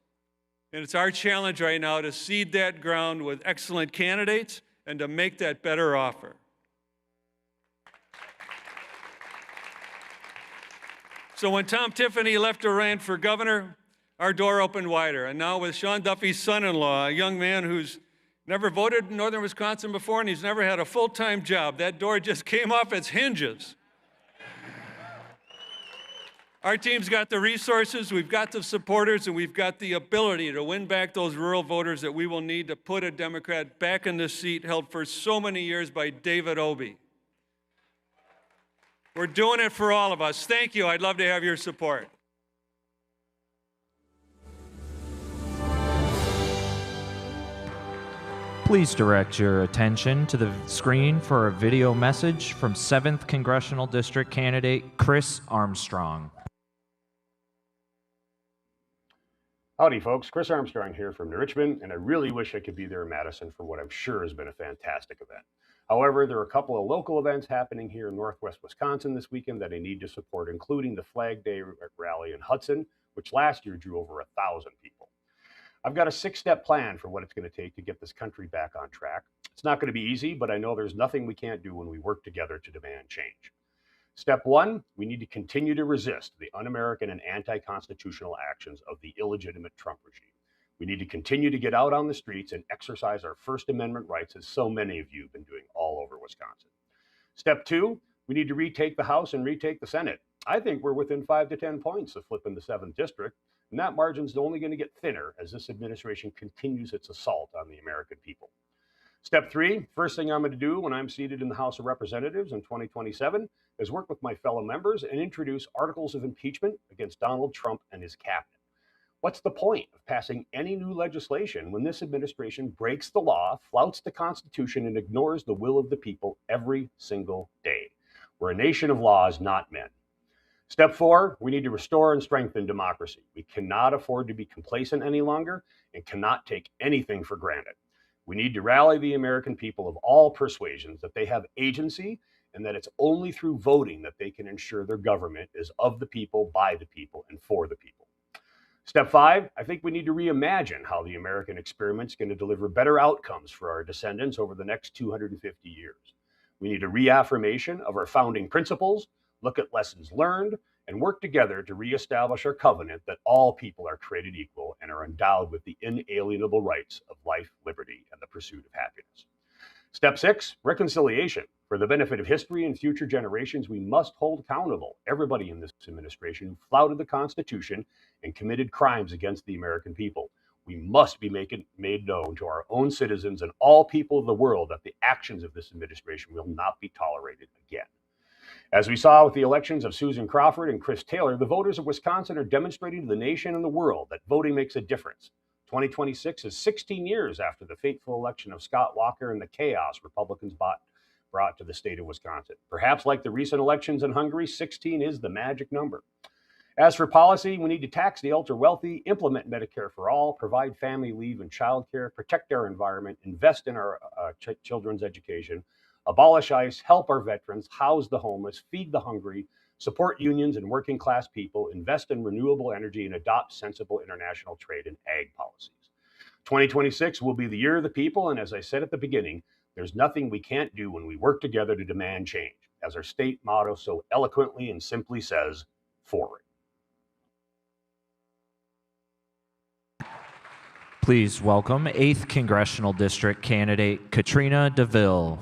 And it's our challenge right now to seed that ground with excellent candidates and to make that better offer. So when Tom Tiffany left to run for governor, our door opened wider. And now with Sean Duffy's son-in-law, a young man who's never voted in northern Wisconsin before and he's never had a full-time job, that door just came off its hinges. Our team's got the resources, we've got the supporters, and we've got the ability to win back those rural voters that we will need to put a Democrat back in the seat held for so many years by David Obey. We're doing it for all of us. Thank you. I'd love to have your support. Please direct your attention to the screen for a video message from 7th Congressional District candidate Chris Armstrong. Howdy, folks. Chris Armstrong here from New Richmond, and I really wish I could be there in Madison for what I'm sure has been a fantastic event. However, there are a couple of local events happening here in Northwest Wisconsin this weekend that I need to support, including the Flag Day rally in Hudson, which last year drew over 1,000 people. I've got a 6-step plan for what it's going to take to get this country back on track. It's not going to be easy, but I know there's nothing we can't do when we work together to demand change. Step 1, we need to continue to resist the un-American and anti-constitutional actions of the illegitimate Trump regime. We need to continue to get out on the streets and exercise our First Amendment rights, as so many of you have been doing all over Wisconsin. Step 2, we need to retake the House and retake the Senate. I think we're within 5 to 10 points of flipping the 7th district, and that margin's only going to get thinner as this administration continues its assault on the American people. Step 3, first thing I'm going to do when I'm seated in the House of Representatives in 2027 is work with my fellow members and introduce articles of impeachment against Donald Trump and his cabinet. What's the point of passing any new legislation when this administration breaks the law, flouts the Constitution, and ignores the will of the people every single day? We're a nation of laws, not men. Step 4, we need to restore and strengthen democracy. We cannot afford to be complacent any longer and cannot take anything for granted. We need to rally the American people of all persuasions that they have agency and that it's only through voting that they can ensure their government is of the people, by the people, and for the people. Step 5, I think we need to reimagine how the American experiment's going to deliver better outcomes for our descendants over the next 250 years. We need a reaffirmation of our founding principles, look at lessons learned, and work together to reestablish our covenant that all people are created equal and are endowed with the inalienable rights of life, liberty, and the pursuit of happiness. Step 6, reconciliation. For the benefit of history and future generations, we must hold accountable everybody in this administration who flouted the Constitution and committed crimes against the American people. We must be made known to our own citizens and all people of the world that the actions of this administration will not be tolerated again. As we saw with the elections of Susan Crawford and Chris Taylor, the voters of Wisconsin are demonstrating to the nation and the world that voting makes a difference. 2026 is 16 years after the fateful election of Scott Walker and the chaos Republicans brought to the state of Wisconsin. Perhaps like the recent elections in Hungary, 16 is the magic number. As for policy, we need to tax the ultra-wealthy, implement Medicare for all, provide family leave and childcare, protect our environment, invest in our children's education, abolish ICE, help our veterans, house the homeless, feed the hungry, support unions and working class people, invest in renewable energy, and adopt sensible international trade and ag policies. 2026 will be the year of the people, and as I said at the beginning, there's nothing we can't do when we work together to demand change. As our state motto so eloquently and simply says, forward. Please welcome 8th Congressional District candidate Katrina DeVille.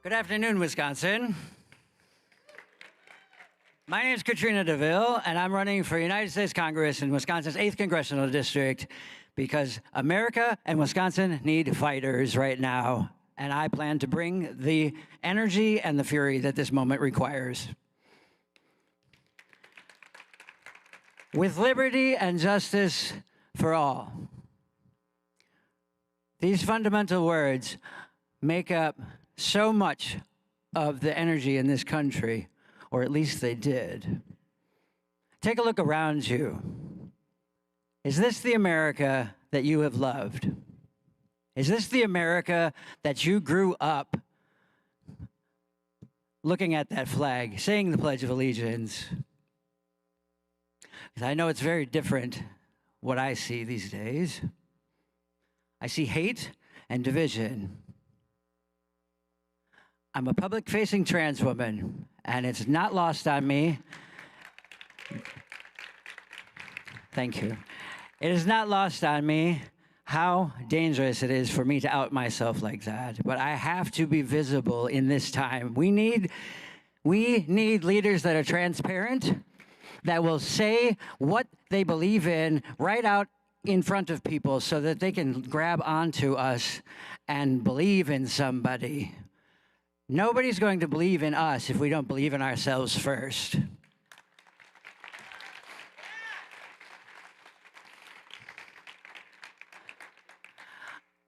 Good afternoon, Wisconsin. My name is Katrina DeVille, and I'm running for United States Congress in Wisconsin's 8th Congressional District because America and Wisconsin need fighters right now, and I plan to bring the energy and the fury that this moment requires. With liberty and justice for all. These fundamental words make up so much of the energy in this country, or at least they did. Take a look around you. Is this the America that you have loved? Is this the America that you grew up looking at that flag, saying the Pledge of Allegiance? Because I know it's very different what I see these days. I see hate and division. I'm a public-facing trans woman, and it's not lost on me. Thank you. It is not lost on me how dangerous it is for me to out myself like that, but I have to be visible in this time. We need leaders that are transparent, that will say what they believe in right out in front of people so that they can grab onto us and believe in somebody. Nobody's going to believe in us if we don't believe in ourselves first.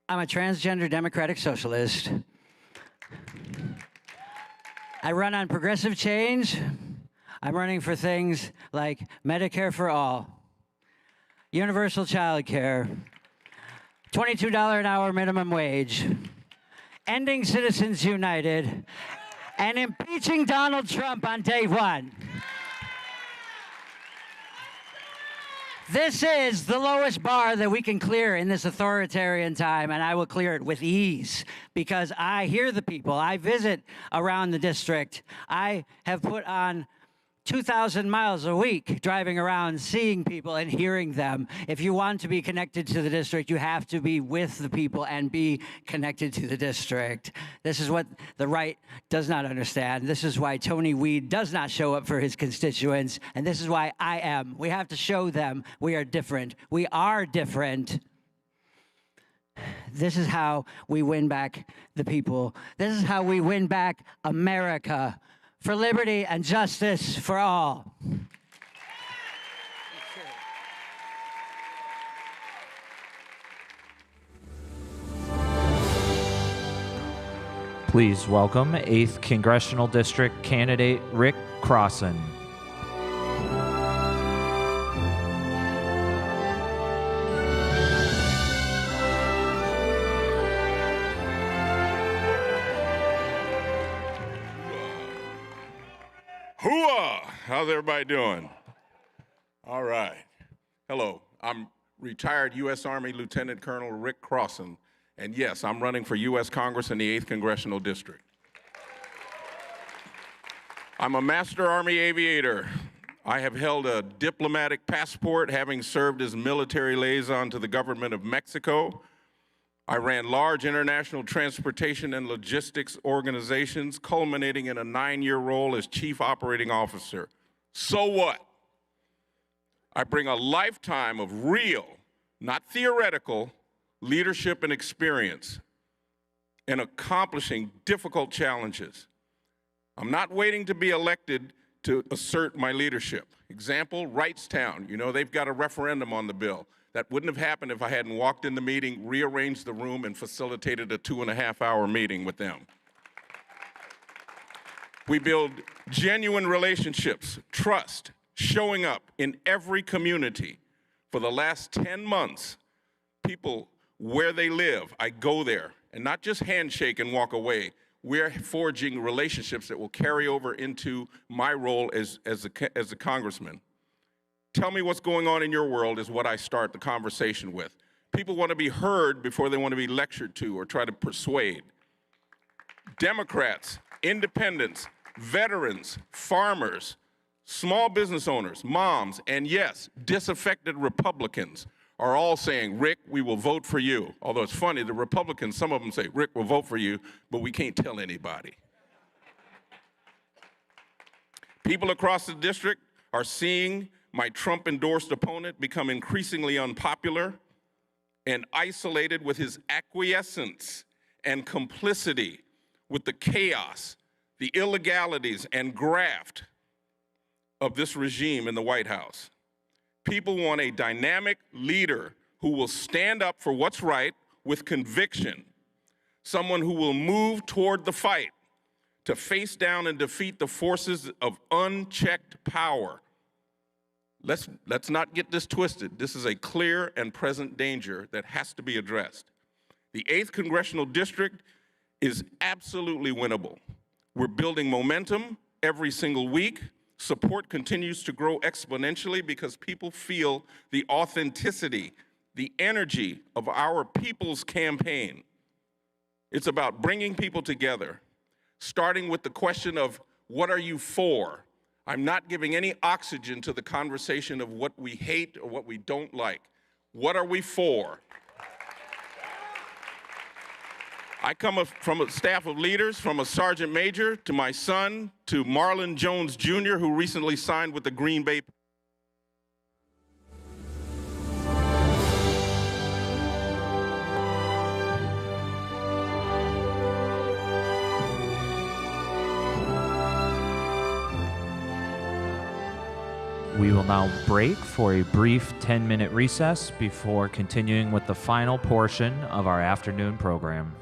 I'm a transgender Democratic Socialist. I run on progressive change. I'm running for things like Medicare for all, universal child care, $22 an hour minimum wage, ending Citizens United, and impeaching Donald Trump on day one. This is the lowest bar that we can clear in this authoritarian time, and I will clear it with ease because I hear the people. I visit around the district. I have put on 2,000 miles a week driving around, seeing people and hearing them. If you want to be connected to the district, you have to be with the people and be connected to the district. This is what the right does not understand. This is why Tony Weed does not show up for his constituents, and this is why I am. We have to show them we are different. We are different. This is how we win back the people. This is how we win back America. For liberty and justice for all. Please welcome 8th Congressional District candidate Rick Crossan. Hooah! How's everybody doing? All right. Hello, I'm retired U.S. Army Lieutenant Colonel Rick Crossan, and yes, I'm running for U.S. Congress in the 8th Congressional District. I'm a Master Army aviator. I have held a diplomatic passport, having served as military liaison to the government of Mexico. I ran large international transportation and logistics organizations, culminating in a 9-year role as Chief Operating Officer. So what? I bring a lifetime of real, not theoretical, leadership and experience in accomplishing difficult challenges. I'm not waiting to be elected to assert my leadership. Example, Wrightstown. You know, they've got a referendum on the bill. That wouldn't have happened if I hadn't walked in the meeting, rearranged the room, and facilitated a 2.5-hour meeting with them. We build genuine relationships, trust, showing up in every community. For the last 10 months, people where they live, I go there, and not just handshake and walk away. We're forging relationships that will carry over into my role as a congressman. Tell me what's going on in your world is what I start the conversation with. People want to be heard before they want to be lectured to or try to persuade. Democrats, independents, veterans, farmers, small business owners, moms, and yes, disaffected Republicans are all saying, Rick, we will vote for you. Although it's funny, the Republicans, some of them say, Rick, we'll vote for you, but we can't tell anybody. People across the district are seeing my Trump-endorsed opponent become increasingly unpopular and isolated with his acquiescence and complicity with the chaos, the illegalities, and graft of this regime in the White House. People want a dynamic leader who will stand up for what's right with conviction, someone who will move toward the fight to face down and defeat the forces of unchecked power. Let's not get this twisted. This is a clear and present danger that has to be addressed. The 8th Congressional District is absolutely winnable. We're building momentum every single week. Support continues to grow exponentially because people feel the authenticity, the energy of our people's campaign. It's about bringing people together, starting with the question of, what are you for? I'm not giving any oxygen to the conversation of what we hate or what we don't like. What are we for? I come from a staff of leaders, from a sergeant major to my son, to Marlon Jones Jr., who recently signed with the Green Bay. We will now break for a brief 10-minute recess before continuing with the final portion of our afternoon program.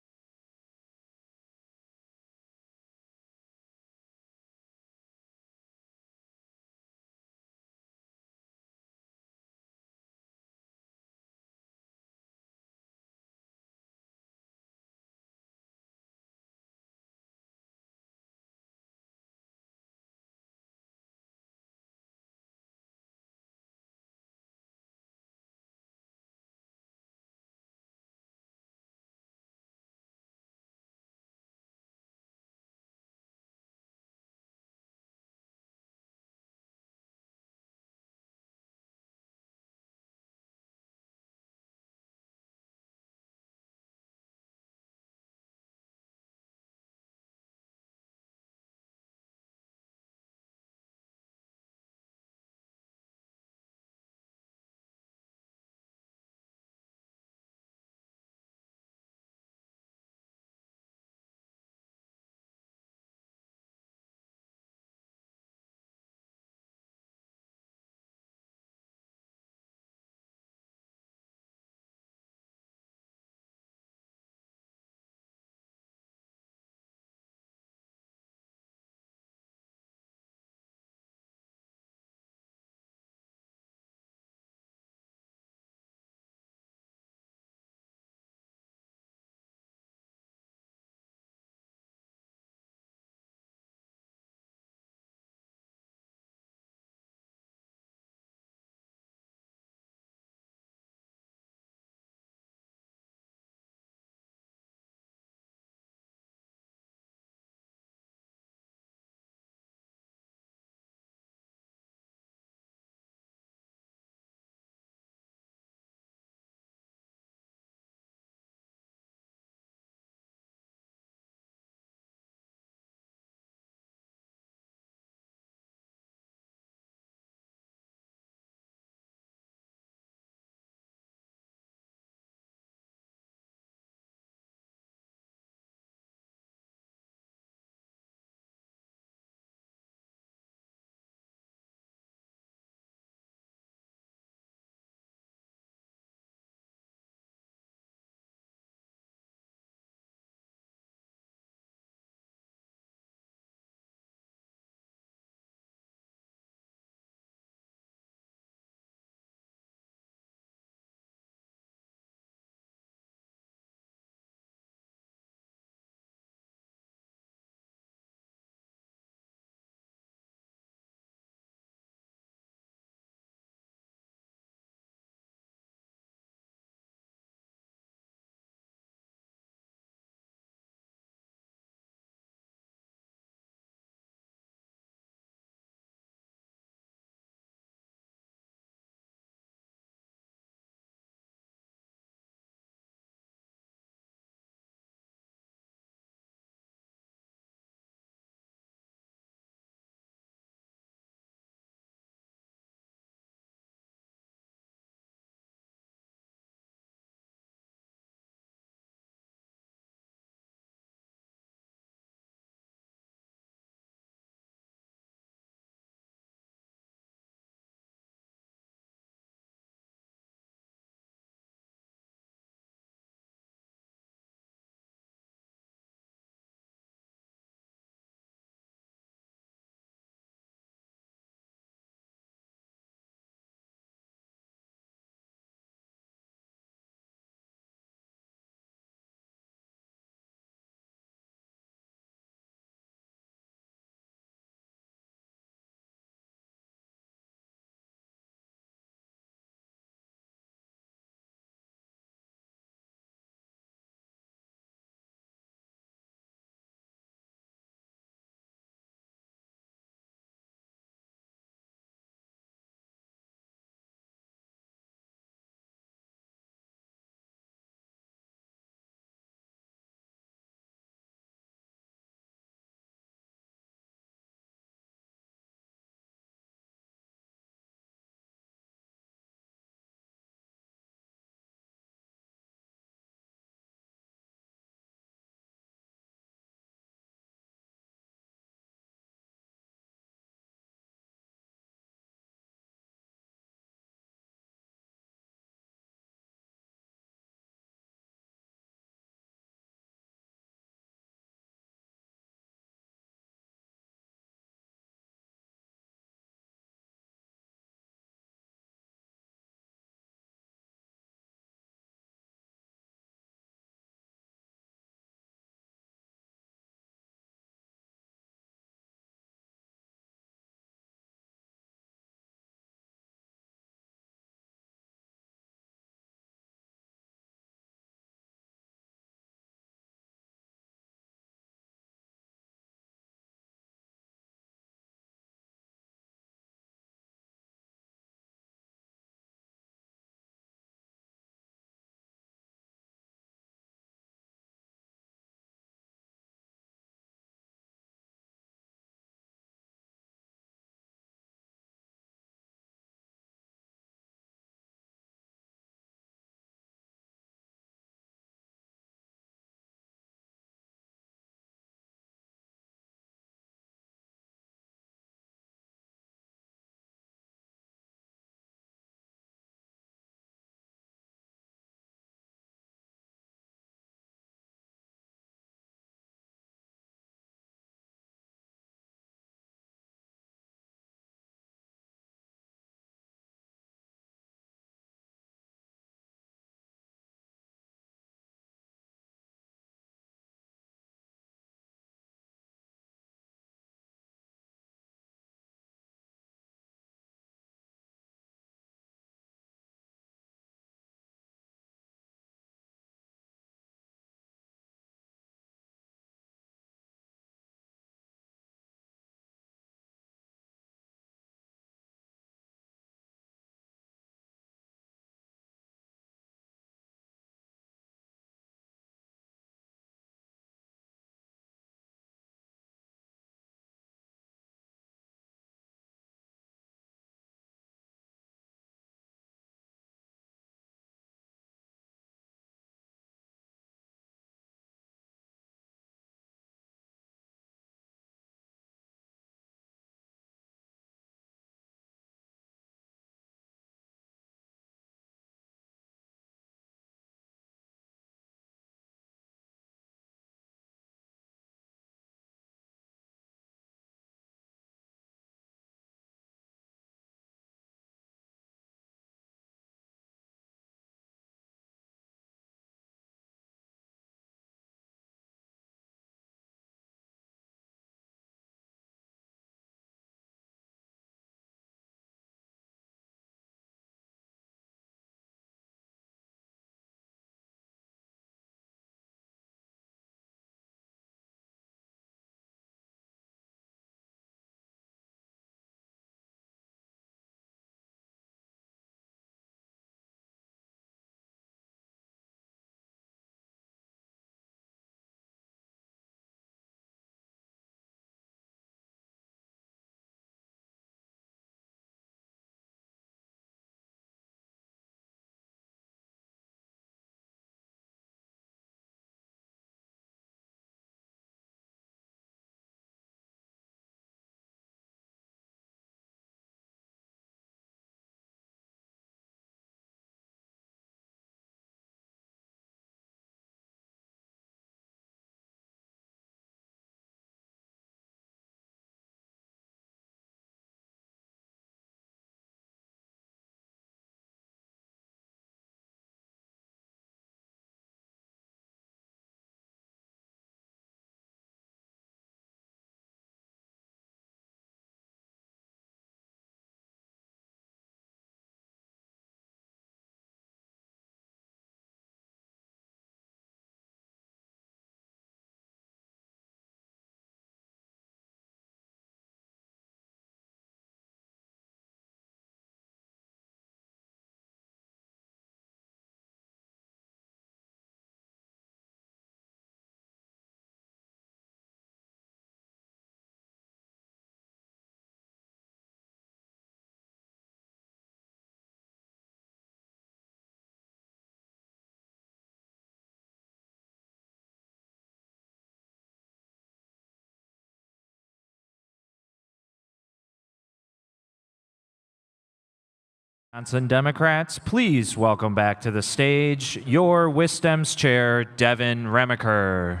Wisconsin Democrats, please welcome back to the stage your WisDems chair, Devin Remaker.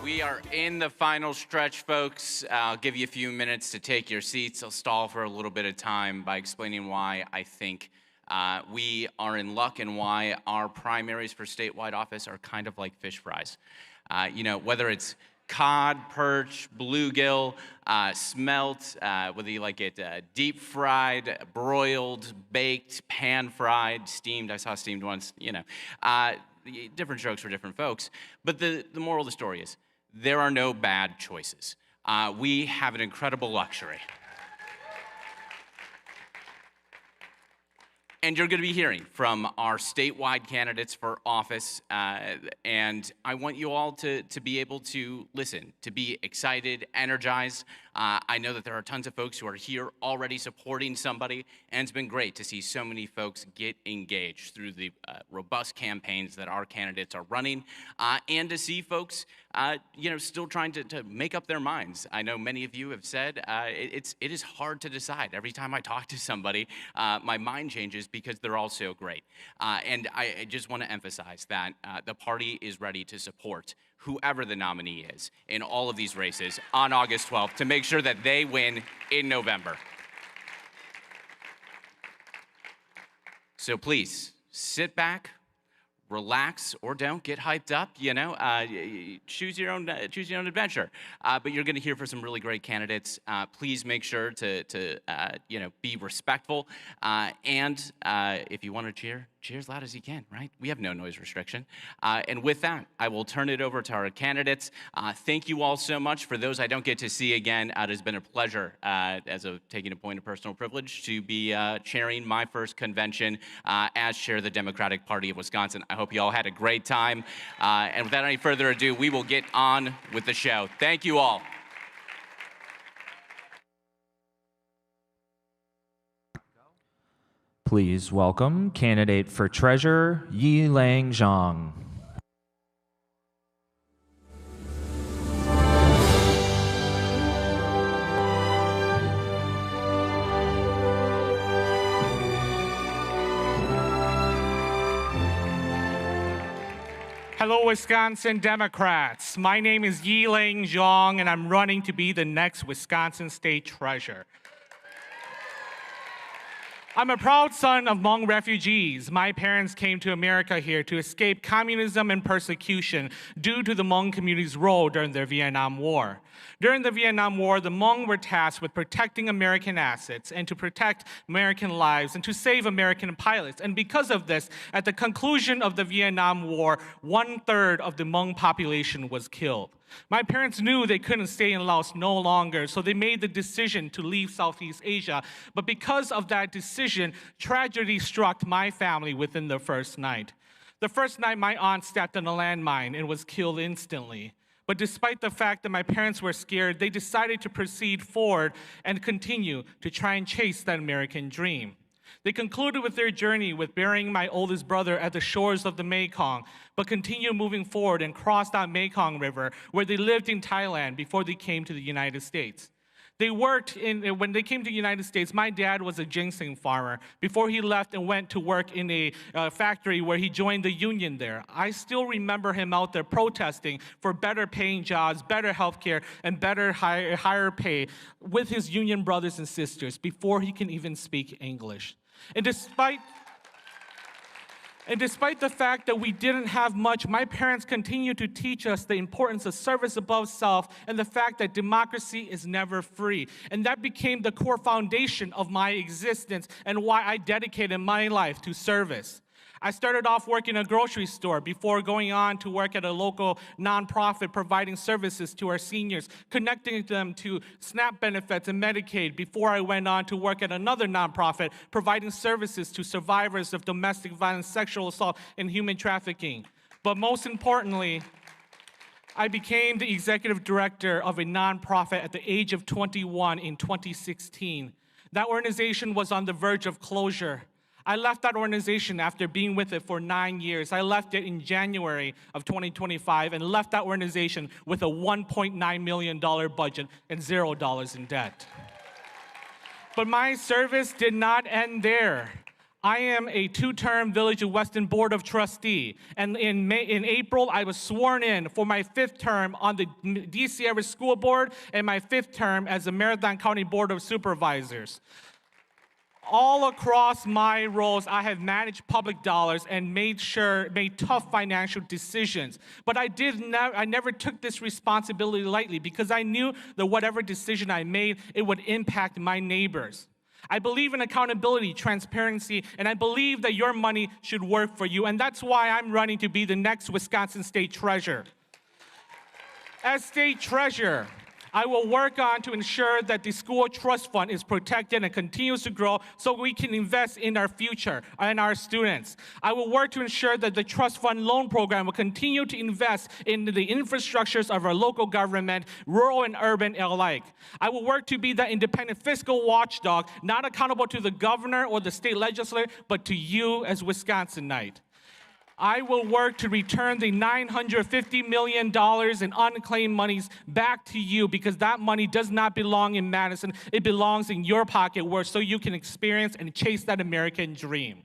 We are in the final stretch, folks. I'll give you a few minutes to take your seats. I'll stall for a little bit of time by explaining why I think we are in luck and why our primaries for statewide office are kind of like fish fries. You know, whether it's cod, perch, bluegill, smelt, whether you like it deep fried, broiled, baked, pan fried, steamed. I saw steamed once, you know. Different strokes for different folks. But the moral of the story is there are no bad choices. We have an incredible luxury. And you're going to be hearing from our statewide candidates for office, and I want you all to be able to listen, to be excited, energized. I know that there are tons of folks who are here already supporting somebody, and it's been great to see so many folks get engaged through the robust campaigns that our candidates are running, and to see folks, you know, still trying to make up their minds. I know many of you have said it is hard to decide. Every time I talk to somebody, my mind changes because they're all so great. And I just want to emphasize that the party is ready to support whoever the nominee is in all of these races on August 12th to make sure that they win in November. So please, sit back, relax, or don't get hyped up, you know, choose your own adventure. But you're gonna hear from some really great candidates. Please make sure to you know, be respectful. And if you wanna cheer as loud as you can, right? We have no noise restriction. And with that, I will turn it over to our candidates. Thank you all so much. For those I don't get to see again, it has been a pleasure, as of taking a point of personal privilege, to be chairing my first convention as chair of the Democratic Party of Wisconsin. I hope you all had a great time. And without any further ado, we will get on with the show. Thank you all. Please welcome candidate for treasurer, Yi-Lang Zhang. Hello, Wisconsin Democrats. My name is Yi-Lang Zhang, and I'm running to be the next Wisconsin State Treasurer. I'm a proud son of Hmong refugees. My parents came to America here to escape communism and persecution due to the Hmong community's role during the Vietnam War. During the Vietnam War, the Hmong were tasked with protecting American assets and to protect American lives and to save American pilots. And because of this, at the conclusion of the Vietnam War, 1/3 of the Hmong population was killed. My parents knew they couldn't stay in Laos no longer, so they made the decision to leave Southeast Asia. But because of that decision, tragedy struck my family within the first night. The first night, my aunt stepped on a landmine and was killed instantly. But despite the fact that my parents were scared, they decided to proceed forward and continue to try and chase that American dream. They concluded with their journey with burying my oldest brother at the shores of the Mekong, but continued moving forward and crossed that Mekong River, where they lived in Thailand before they came to the United States. When they came to the United States, my dad was a ginseng farmer before he left and went to work in a factory where he joined the union there. I still remember him out there protesting for better paying jobs, better health care, and better higher pay with his union brothers and sisters before he can even speak English. And despite the fact that we didn't have much, my parents continued to teach us the importance of service above self and the fact that democracy is never free. And that became the core foundation of my existence and why I dedicated my life to service. I started off working in a grocery store before going on to work at a local nonprofit providing services to our seniors, connecting them to SNAP benefits and Medicaid before I went on to work at another nonprofit providing services to survivors of domestic violence, sexual assault, and human trafficking. But most importantly, I became the executive director of a nonprofit at the age of 21 in 2016. That organization was on the verge of closure. I left that organization after being with it for 9 years. I left it in January of 2025 and left that organization with a $1.9 million budget and $0 in debt. But my service did not end there. I am a 2-term Village of Weston Board of Trustee, and in April, I was sworn in for my 5th term on the DC area school board and my 5th term as the Marathon County Board of Supervisors. All across my roles, I have managed public dollars and made tough financial decisions. But I never took this responsibility lightly because I knew that whatever decision I made, it would impact my neighbors. I believe in accountability, transparency, and I believe that your money should work for you. And that's why I'm running to be the next Wisconsin State Treasurer. As State Treasurer, I will work on to ensure that the school trust fund is protected and continues to grow so we can invest in our future and our students. I will work to ensure that the trust fund loan program will continue to invest in the infrastructures of our local government, rural and urban alike. I will work to be that independent fiscal watchdog, not accountable to the governor or the state legislature, but to you as Wisconsinite. I will work to return the $950 million in unclaimed monies back to you because that money does not belong in Madison. It belongs in your pocket so you can experience and chase that American dream.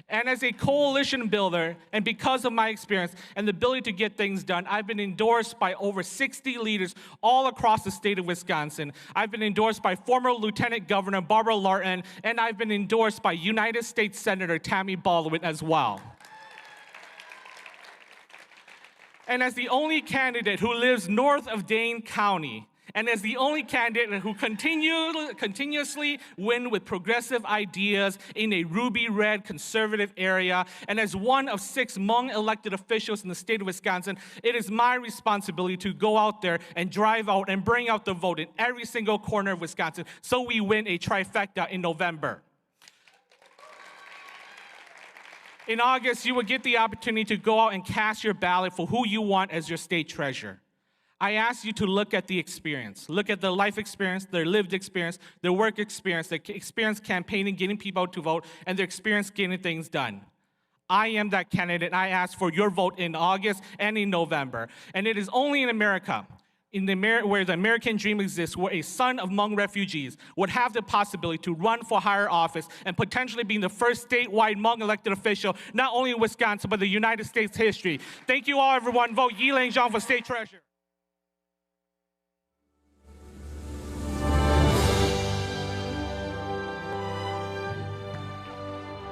And as a coalition builder, and because of my experience and the ability to get things done, I've been endorsed by over 60 leaders all across the state of Wisconsin. I've been endorsed by former Lieutenant Governor Barbara Larton, and I've been endorsed by United States Senator Tammy Baldwin as well. And as the only candidate who lives north of Dane County, and as the only candidate who continuously win with progressive ideas in a ruby red conservative area, and as one of 6 Hmong elected officials in the state of Wisconsin, it is my responsibility to go out there and drive out and bring out the vote in every single corner of Wisconsin so we win a trifecta in November. In August, you will get the opportunity to go out and cast your ballot for who you want as your state treasurer. I ask you to look at the experience. Look at their life experience, their lived experience, their work experience, their experience campaigning, getting people out to vote, and their experience getting things done. I am that candidate, and I ask for your vote in August and in November. And it is only in America, where the American dream exists, where a son of Hmong refugees would have the possibility to run for higher office and potentially being the first statewide Hmong elected official, not only in Wisconsin, but the United States history. Thank you all, everyone. Vote Yi Lang Zhang for state treasurer.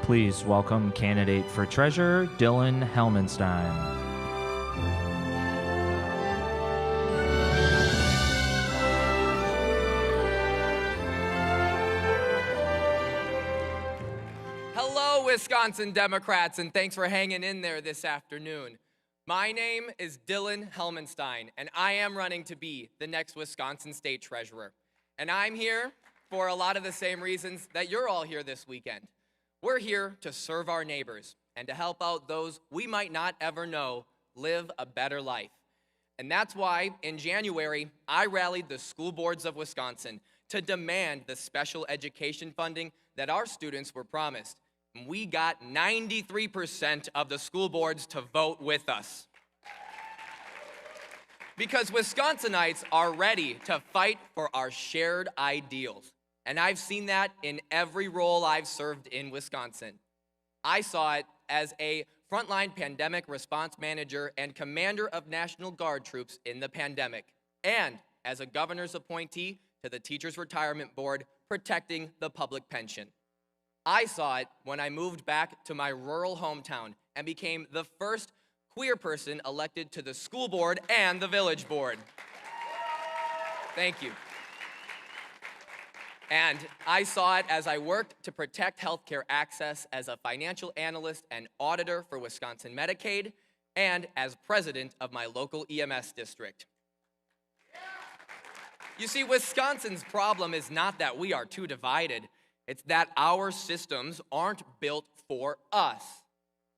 Please welcome candidate for treasurer, Dylan Helmenstein. Hello, Wisconsin Democrats, and thanks for hanging in there this afternoon. My name is Dylan Helmenstein, and I am running to be the next Wisconsin State Treasurer. And I'm here for a lot of the same reasons that you're all here this weekend. We're here to serve our neighbors and to help out those we might not ever know live a better life. And that's why, in January, I rallied the school boards of Wisconsin to demand the special education funding that our students were promised. And we got 93% of the school boards to vote with us. Because Wisconsinites are ready to fight for our shared ideals. And I've seen that in every role I've served in Wisconsin. I saw it as a frontline pandemic response manager and commander of National Guard troops in the pandemic, and as a governor's appointee to the Teachers Retirement Board protecting the public pension. I saw it when I moved back to my rural hometown and became the first queer person elected to the school board and the village board. Thank you. And I saw it as I worked to protect healthcare access as a financial analyst and auditor for Wisconsin Medicaid, and as president of my local EMS district. You see, Wisconsin's problem is not that we are too divided. It's that our systems aren't built for us.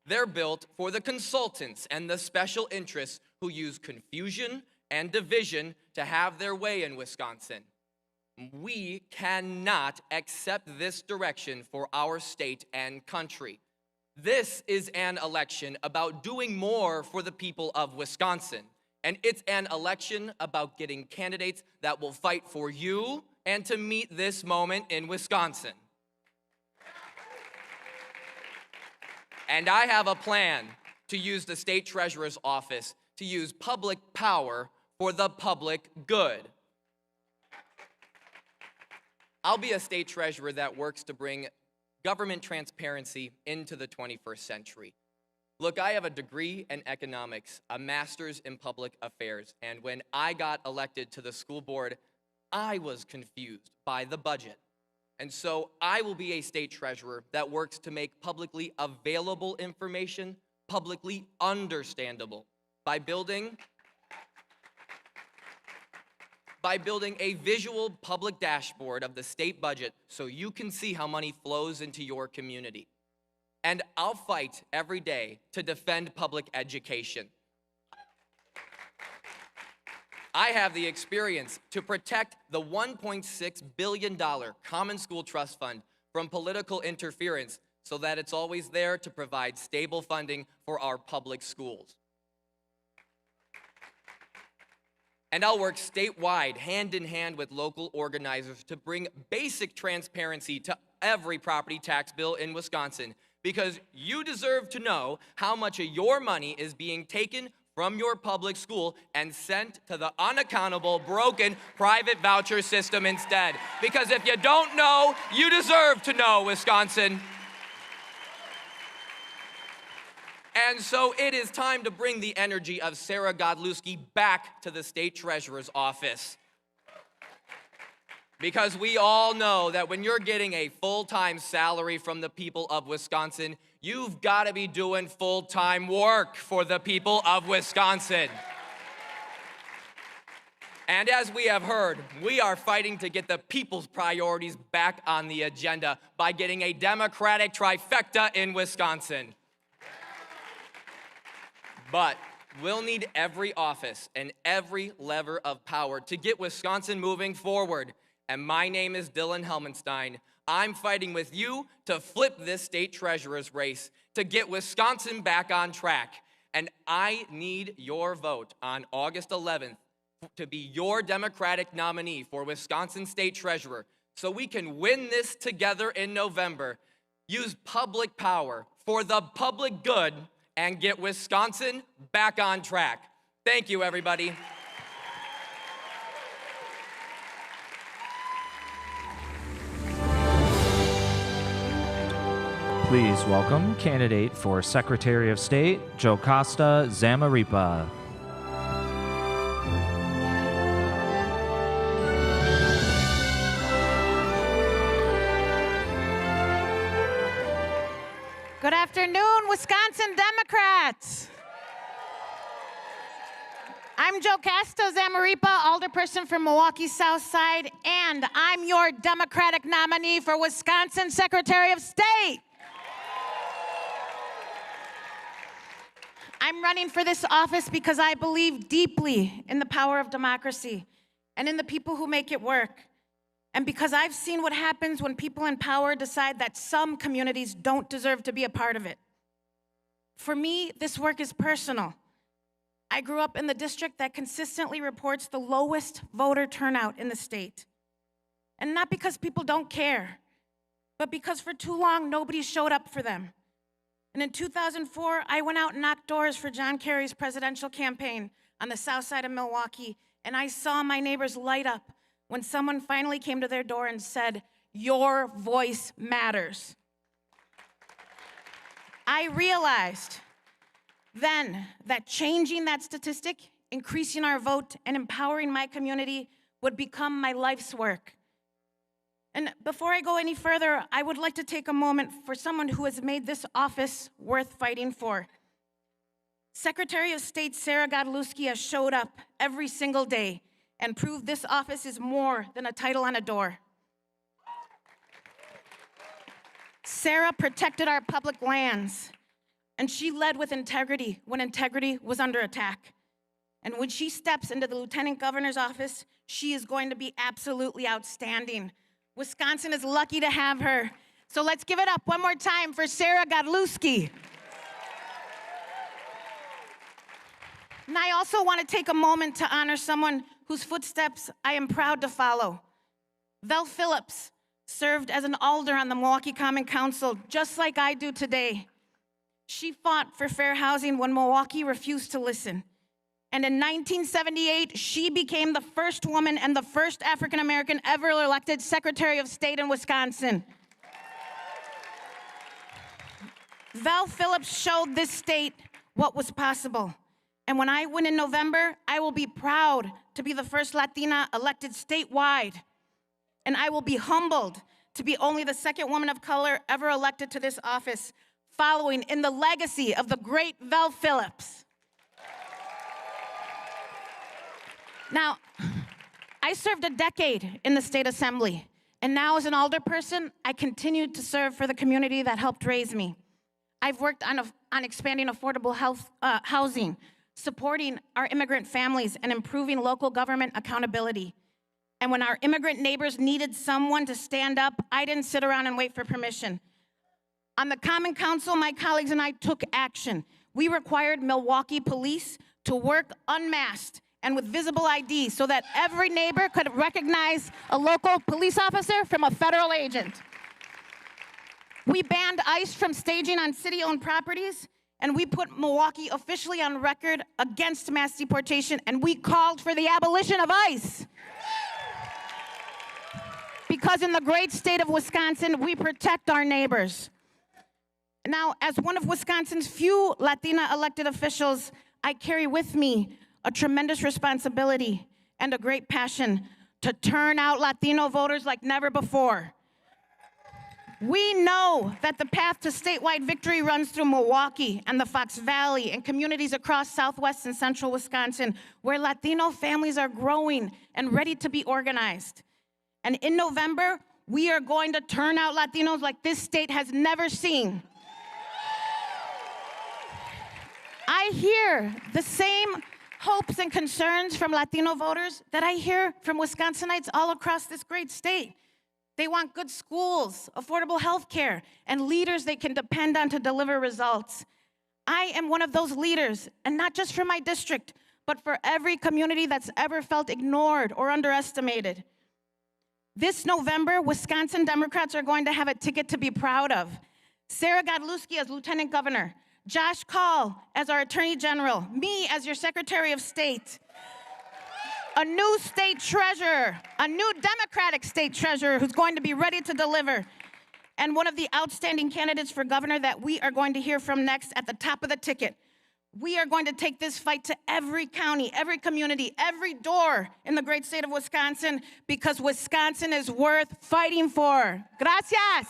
They're built for the consultants and the special interests who use confusion and division to have their way in Wisconsin. We cannot accept this direction for our state and country. This is an election about doing more for the people of Wisconsin. And it's an election about getting candidates that will fight for you and to meet this moment in Wisconsin. And I have a plan to use the state treasurer's office to use public power for the public good. I'll be a state treasurer that works to bring government transparency into the 21st century. Look, I have a degree in economics, a master's in public affairs, and when I got elected to the school board, I was confused by the budget. And so I will be a state treasurer that works to make publicly available information publicly understandable by building a visual public dashboard of the state budget so you can see how money flows into your community. And I'll fight every day to defend public education. I have the experience to protect the $1.6 billion Common School Trust Fund from political interference so that it's always there to provide stable funding for our public schools. And I'll work statewide, hand in hand with local organizers to bring basic transparency to every property tax bill in Wisconsin, because you deserve to know how much of your money is being taken from your public school and sent to the unaccountable, broken private voucher system instead. Because if you don't know, you deserve to know, Wisconsin. And so it is time to bring the energy of Sarah Godlewski back to the state treasurer's office. Because we all know that when you're getting a full-time salary from the people of Wisconsin, you've got to be doing full-time work for the people of Wisconsin. And as we have heard, we are fighting to get the people's priorities back on the agenda by getting a Democratic trifecta in Wisconsin. But we'll need every office and every lever of power to get Wisconsin moving forward. And my name is Dylan Helmenstein. I'm fighting with you to flip this state treasurer's race, to get Wisconsin back on track. And I need your vote on August 11th to be your Democratic nominee for Wisconsin State Treasurer so we can win this together in November. Use public power for the public good and get Wisconsin back on track. Thank you, everybody. Please welcome candidate for Secretary of State, Jocasta Zamaripa. Good afternoon, Wisconsin Democrats. I'm Jocasta Zamaripa, alderperson from Milwaukee South Side, and I'm your Democratic nominee for Wisconsin Secretary of State. I'm running for this office because I believe deeply in the power of democracy and in the people who make it work. And because I've seen what happens when people in power decide that some communities don't deserve to be a part of it. For me, this work is personal. I grew up in the district that consistently reports the lowest voter turnout in the state. And not because people don't care, but because for too long, nobody showed up for them. And in 2004, I went out and knocked doors for John Kerry's presidential campaign on the south side of Milwaukee, and I saw my neighbors light up when someone finally came to their door and said, "Your voice matters." I realized then that changing that statistic, increasing our vote, and empowering my community would become my life's work. And before I go any further, I would like to take a moment for someone who has made this office worth fighting for. Secretary of State Sarah Godlewski has showed up every single day and proved this office is more than a title on a door. Sarah protected our public lands, and she led with integrity when integrity was under attack. And when she steps into the lieutenant governor's office, she is going to be absolutely outstanding. Wisconsin is lucky to have her. So let's give it up one more time for Sarah Godlewski. And I also want to take a moment to honor someone whose footsteps I am proud to follow. Vel Phillips served as an alder on the Milwaukee Common Council, just like I do today. She fought for fair housing when Milwaukee refused to listen. And in 1978, she became the first woman and the first African American ever elected Secretary of State in Wisconsin. Val Phillips showed this state what was possible. And when I win in November, I will be proud to be the first Latina elected statewide. And I will be humbled to be only the second woman of color ever elected to this office, following in the legacy of the great Val Phillips. Now, I served a decade in the state assembly, and now as an alderperson, I continue to serve for the community that helped raise me. I've worked on expanding affordable housing, supporting our immigrant families, and improving local government accountability. And when our immigrant neighbors needed someone to stand up, I didn't sit around and wait for permission. On the Common Council, my colleagues and I took action. We required Milwaukee police to work unmasked and with visible ID so that every neighbor could recognize a local police officer from a federal agent. We banned ICE from staging on city-owned properties, and we put Milwaukee officially on record against mass deportation, and we called for the abolition of ICE. Because in the great state of Wisconsin, we protect our neighbors. Now, as one of Wisconsin's few Latina elected officials, I carry with me a tremendous responsibility and a great passion to turn out Latino voters like never before. We know that the path to statewide victory runs through Milwaukee and the Fox Valley and communities across southwest and central Wisconsin, where Latino families are growing and ready to be organized. And in November, we are going to turn out Latinos like this state has never seen. I hear the same hopes and concerns from Latino voters that I hear from Wisconsinites all across this great state. They want good schools, affordable health care, and leaders they can depend on to deliver results. I am one of those leaders, and not just for my district, but for every community that's ever felt ignored or underestimated. This November, Wisconsin Democrats are going to have a ticket to be proud of. Sarah Godlewski as Lieutenant Governor, Josh Kaul as our Attorney General, me as your Secretary of State, a new state treasurer, a new Democratic state treasurer who's going to be ready to deliver, and one of the outstanding candidates for governor that we are going to hear from next at the top of the ticket. We are going to take this fight to every county, every community, every door in the great state of Wisconsin, because Wisconsin is worth fighting for. Gracias.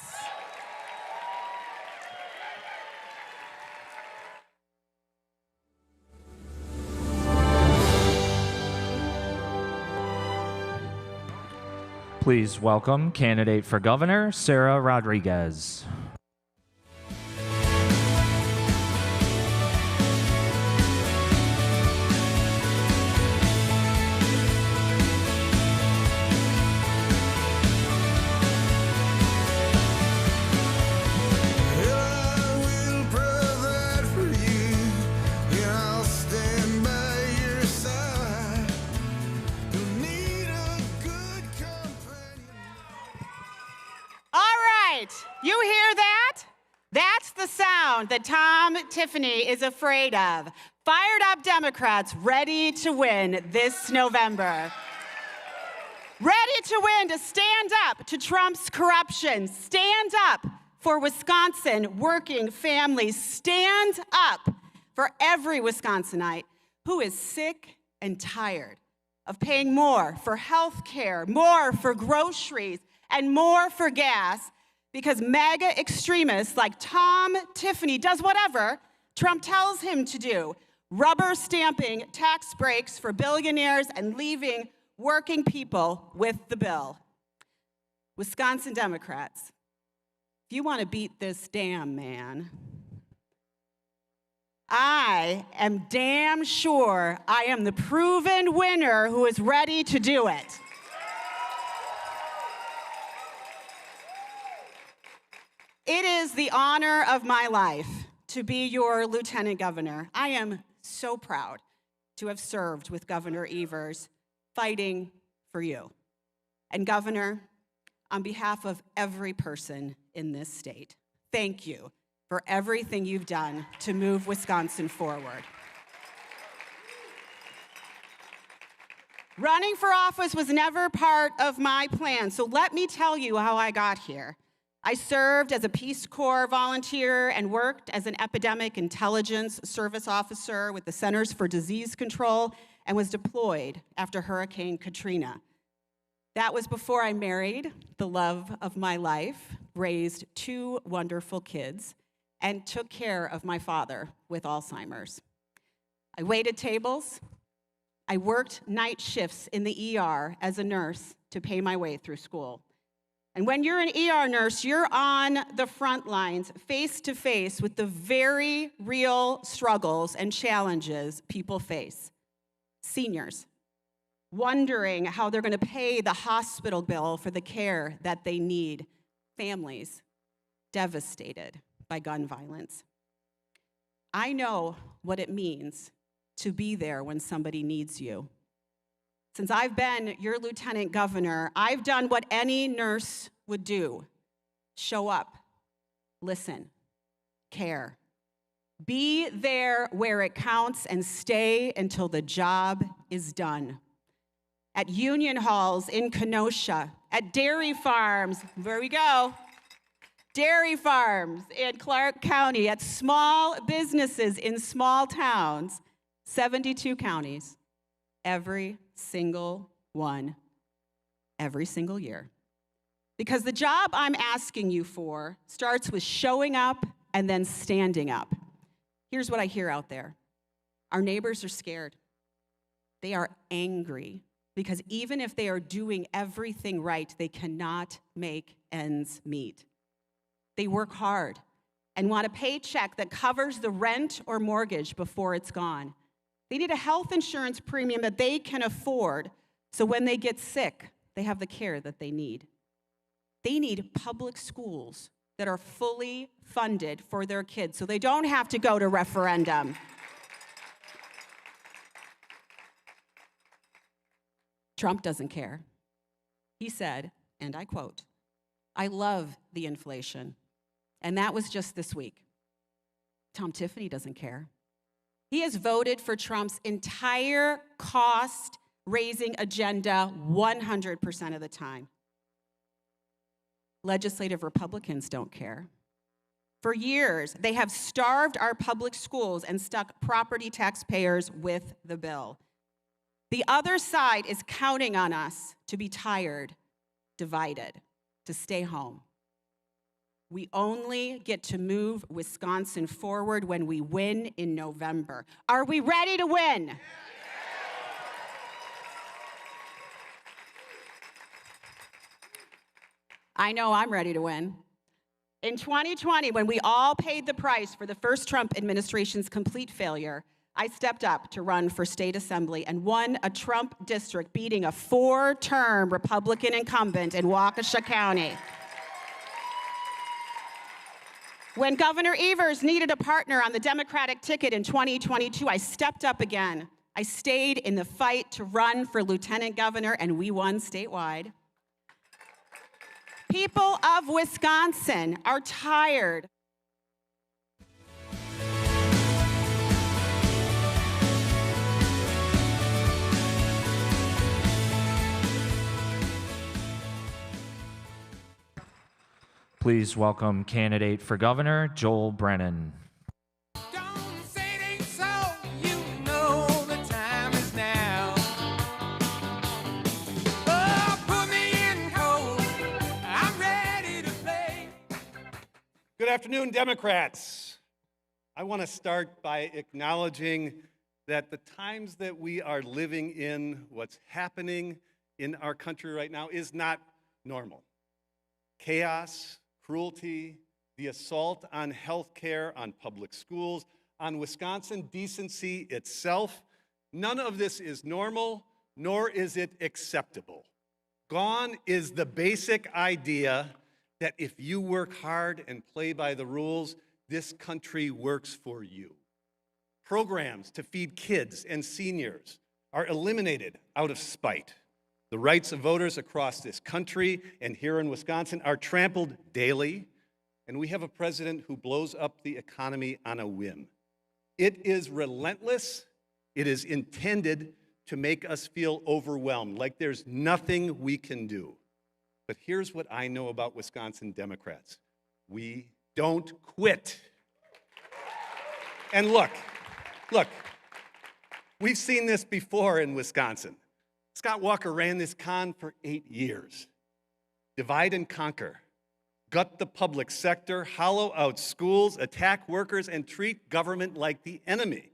Please welcome candidate for governor, Sarah Rodriguez. You hear that? That's the sound that Tom Tiffany is afraid of. Fired up Democrats ready to win this November. Ready to win, to stand up to Trump's corruption. Stand up for Wisconsin working families. Stand up for every Wisconsinite who is sick and tired of paying more for health care, more for groceries, and more for gas, because MAGA extremists like Tom Tiffany does whatever Trump tells him to do, rubber stamping tax breaks for billionaires and leaving working people with the bill. Wisconsin Democrats, if you want to beat this damn man, I am damn sure I am the proven winner who is ready to do it. It is the honor of my life to be your lieutenant governor. I am so proud to have served with Governor Evers, fighting for you. And Governor, on behalf of every person in this state, thank you for everything you've done to move Wisconsin forward. Running for office was never part of my plan, so let me tell you how I got here. I served as a Peace Corps volunteer and worked as an epidemic intelligence service officer with the Centers for Disease Control and was deployed after Hurricane Katrina. That was before I married the love of my life, raised 2 wonderful kids, and took care of my father with Alzheimer's. I waited tables. I worked night shifts in the ER as a nurse to pay my way through school. And when you're an ER nurse, you're on the front lines, face to face with the very real struggles and challenges people face. Seniors, wondering how they're going to pay the hospital bill for the care that they need. Families devastated by gun violence. I know what it means to be there when somebody needs you. Since I've been your lieutenant governor, I've done what any nurse would do. Show up, listen, care. Be there where it counts and stay until the job is done. At union halls in Kenosha, at dairy farms, where we go, dairy farms in Clark County, at small businesses in small towns, 72 counties, every single one, every single year. Because the job I'm asking you for starts with showing up and then standing up. Here's what I hear out there. Our neighbors are scared. They are angry because even if they are doing everything right, they cannot make ends meet. They work hard and want a paycheck that covers the rent or mortgage before it's gone. They need a health insurance premium that they can afford so when they get sick, they have the care that they need. They need public schools that are fully funded for their kids so they don't have to go to referendum. Trump doesn't care. He said, and I quote, "I love the inflation." And that was just this week. Tom Tiffany doesn't care. He has voted for Trump's entire cost-raising agenda 100% of the time. Legislative Republicans don't care. For years, they have starved our public schools and stuck property taxpayers with the bill. The other side is counting on us to be tired, divided, to stay home. We only get to move Wisconsin forward when we win in November. Are we ready to win? I know I'm ready to win. In 2020, when we all paid the price for the first Trump administration's complete failure, I stepped up to run for state assembly and won a Trump district, beating a 4-term Republican incumbent in Waukesha County. When Governor Evers needed a partner on the Democratic ticket in 2022, I stepped up again. I stayed in the fight to run for lieutenant governor, and we won statewide. People of Wisconsin are tired. Please welcome candidate for governor, Joel Brennan. Good afternoon, Democrats. I want to start by acknowledging that the times that we are living in, what's happening in our country right now, is not normal. Chaos, cruelty, the assault on health care, on public schools, on Wisconsin decency itself. None of this is normal, nor is it acceptable. Gone is the basic idea that if you work hard and play by the rules, this country works for you. Programs to feed kids and seniors are eliminated out of spite. The rights of voters across this country and here in Wisconsin are trampled daily, and we have a president who blows up the economy on a whim. It is relentless. It is intended to make us feel overwhelmed, like there's nothing we can do. But here's what I know about Wisconsin Democrats. We don't quit. And look, we've seen this before in Wisconsin. Scott Walker ran this con for 8 years. Divide and conquer. Gut the public sector, hollow out schools, attack workers, and treat government like the enemy.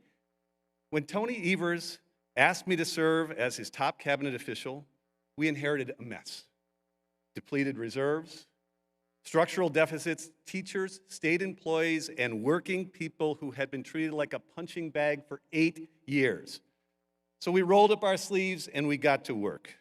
When Tony Evers asked me to serve as his top cabinet official, we inherited a mess. Depleted reserves, structural deficits, teachers, state employees, and working people who had been treated like a punching bag for 8 years. So we rolled up our sleeves and we got to work.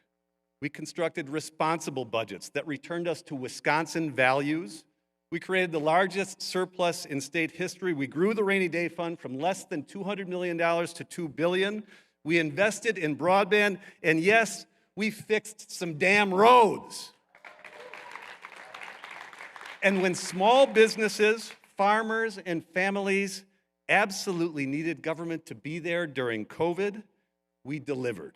We constructed responsible budgets that returned us to Wisconsin values. We created the largest surplus in state history. We grew the rainy day fund from less than $200 million to $2 billion. We invested in broadband, and yes, we fixed some damn roads. And when small businesses, farmers, and families absolutely needed government to be there during COVID, we delivered.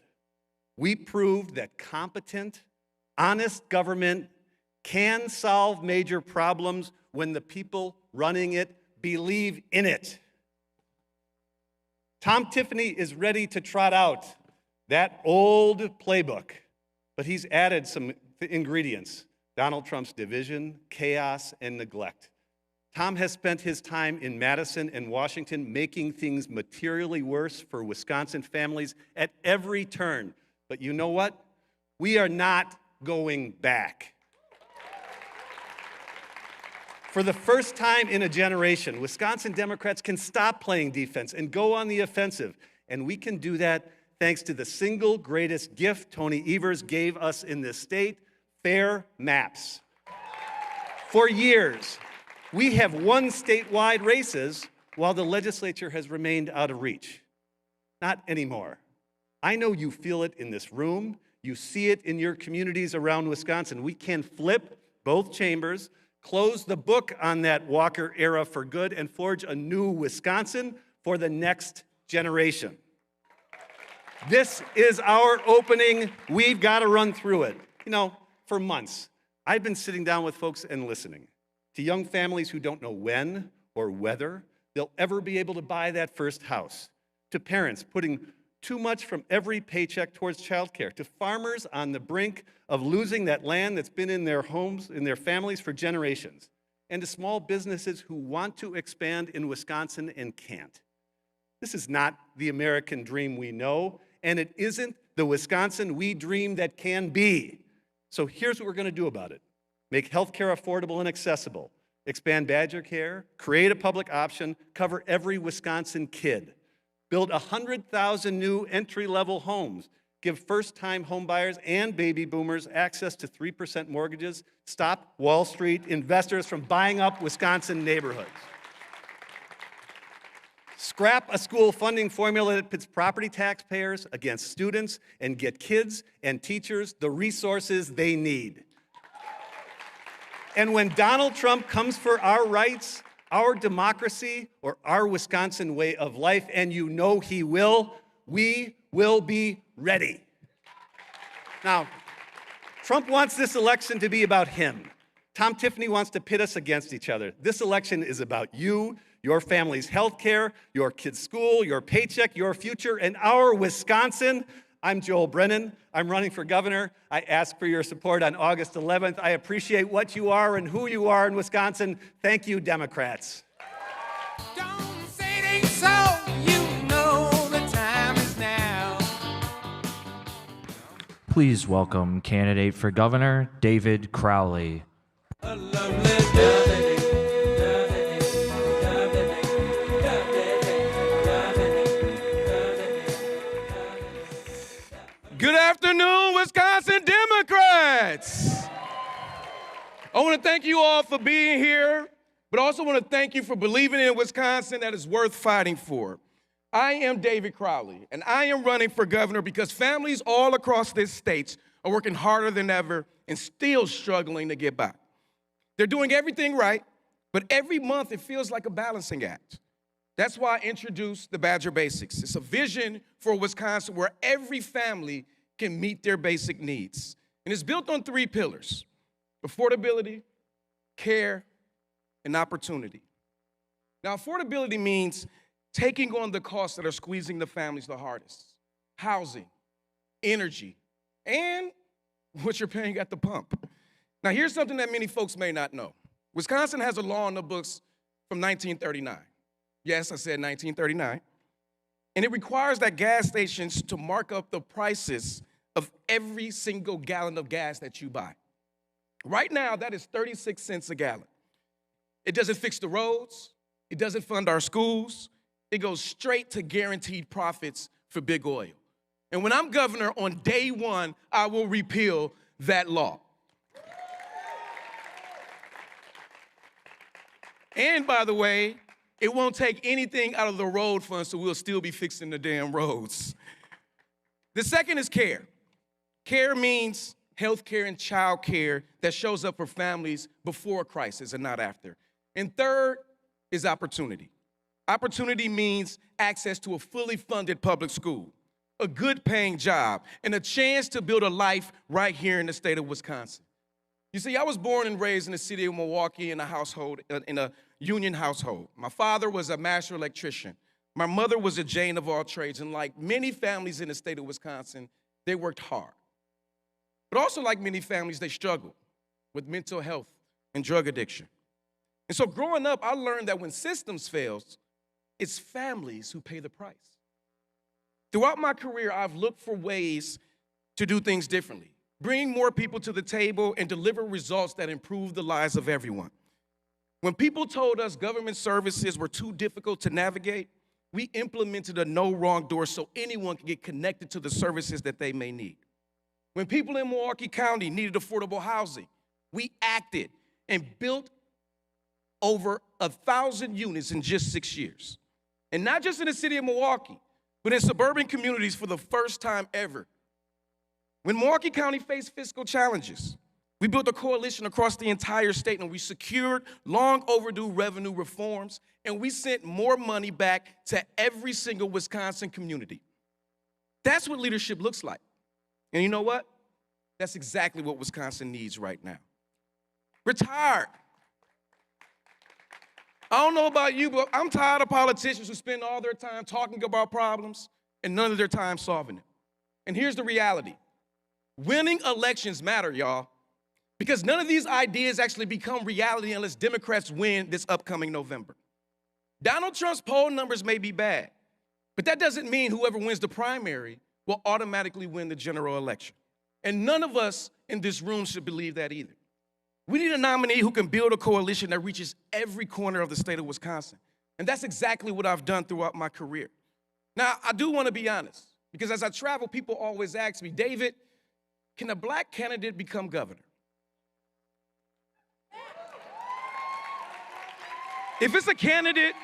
We proved that competent, honest government can solve major problems when the people running it believe in it. Tom Tiffany is ready to trot out that old playbook, but he's added some ingredients: Donald Trump's division, chaos, and neglect. Tom has spent his time in Madison and Washington making things materially worse for Wisconsin families at every turn. But you know what? We are not going back. For the first time in a generation, Wisconsin Democrats can stop playing defense and go on the offensive. And we can do that thanks to the single greatest gift Tony Evers gave us in this state: fair maps. For years, we have won statewide races while the legislature has remained out of reach. Not anymore. I know you feel it in this room. You see it in your communities around Wisconsin. We can flip both chambers, close the book on that Walker era for good, and forge a new Wisconsin for the next generation. This is our opening. We've got to run through it. You know, for months, I've been sitting down with folks and listening to young families who don't know when or whether they'll ever be able to buy that first house, to parents putting too much from every paycheck towards childcare, to farmers on the brink of losing that land that's been in their homes, in their families for generations, and to small businesses who want to expand in Wisconsin and can't. This is not the American dream we know, and it isn't the Wisconsin we dream that can be. So here's what we're going to do about it. Make healthcare affordable and accessible, expand Badger Care, create a public option, cover every Wisconsin kid, build 100,000 new entry-level homes, give first-time homebuyers and baby boomers access to 3% mortgages, stop Wall Street investors from buying up Wisconsin neighborhoods. Scrap a school funding formula that pits property taxpayers against students and get kids and teachers the resources they need. And when Donald Trump comes for our rights, our democracy, or our Wisconsin way of life, and you know he will, we will be ready. Now, Trump wants this election to be about him. Tom Tiffany wants to pit us against each other. This election is about you, your family's health care, your kid's school, your paycheck, your future, and our Wisconsin. I'm Joel Brennan. I'm running for governor. I ask for your support on August 11th. I appreciate what you are and who you are in Wisconsin. Thank you, Democrats. Don't say it ain't so. You know the time is now. Please welcome candidate for governor, David Crowley. A lovely day. Good afternoon, Wisconsin Democrats. I want to thank you all for being here, but I also want to thank you for believing in Wisconsin that is worth fighting for. I am David Crowley, and I am running for governor because families all across this state are working harder than ever and still struggling to get by. They're doing everything right, but every month it feels like a balancing act. That's why I introduced the Badger Basics. It's a vision for Wisconsin where every family can meet their basic needs. And it's built on 3 pillars: affordability, care, and opportunity. Now, affordability means taking on the costs that are squeezing the families the hardest: housing, energy, and what you're paying at the pump. Now, here's something that many folks may not know. Wisconsin has a law in the books from 1939. Yes, I said 1939. And it requires that gas stations to mark up the prices of every single gallon of gas that you buy. Right now, that is 36 cents a gallon. It doesn't fix the roads. It doesn't fund our schools. It goes straight to guaranteed profits for big oil. And when I'm governor, on day 1, I will repeal that law. And by the way, it won't take anything out of the road fund, so we'll still be fixing the damn roads. The second is care. Care means health care and child care that shows up for families before a crisis and not after. And third is opportunity. Opportunity means access to a fully funded public school, a good paying job, and a chance to build a life right here in the state of Wisconsin. You see, I was born and raised in the city of Milwaukee in a union household. My father was a master electrician. My mother was a Jane of all trades, and like many families in the state of Wisconsin, they worked hard. But also like many families, they struggled with mental health and drug addiction. And so growing up, I learned that when systems fail, it's families who pay the price. Throughout my career, I've looked for ways to do things differently, bring more people to the table, and deliver results that improve the lives of everyone. When people told us government services were too difficult to navigate, we implemented a no wrong door so anyone can get connected to the services that they may need. When people in Milwaukee County needed affordable housing, we acted and built over 1,000 units in just 6 years. And not just in the city of Milwaukee, but in suburban communities for the first time ever. When Milwaukee County faced fiscal challenges, we built a coalition across the entire state, and we secured long overdue revenue reforms, and we sent more money back to every single Wisconsin community. That's what leadership looks like. And you know what? That's exactly what Wisconsin needs right now. We're tired. I don't know about you, but I'm tired of politicians who spend all their time talking about problems and none of their time solving them. And here's the reality. Winning elections matter, y'all, because none of these ideas actually become reality unless Democrats win this upcoming November. Donald Trump's poll numbers may be bad, but that doesn't mean whoever wins the primary will automatically win the general election. And none of us in this room should believe that either. We need a nominee who can build a coalition that reaches every corner of the state of Wisconsin. And that's exactly what I've done throughout my career. Now, I do want to be honest, because as I travel, people always ask me, David, can a black candidate become governor? If it's a candidate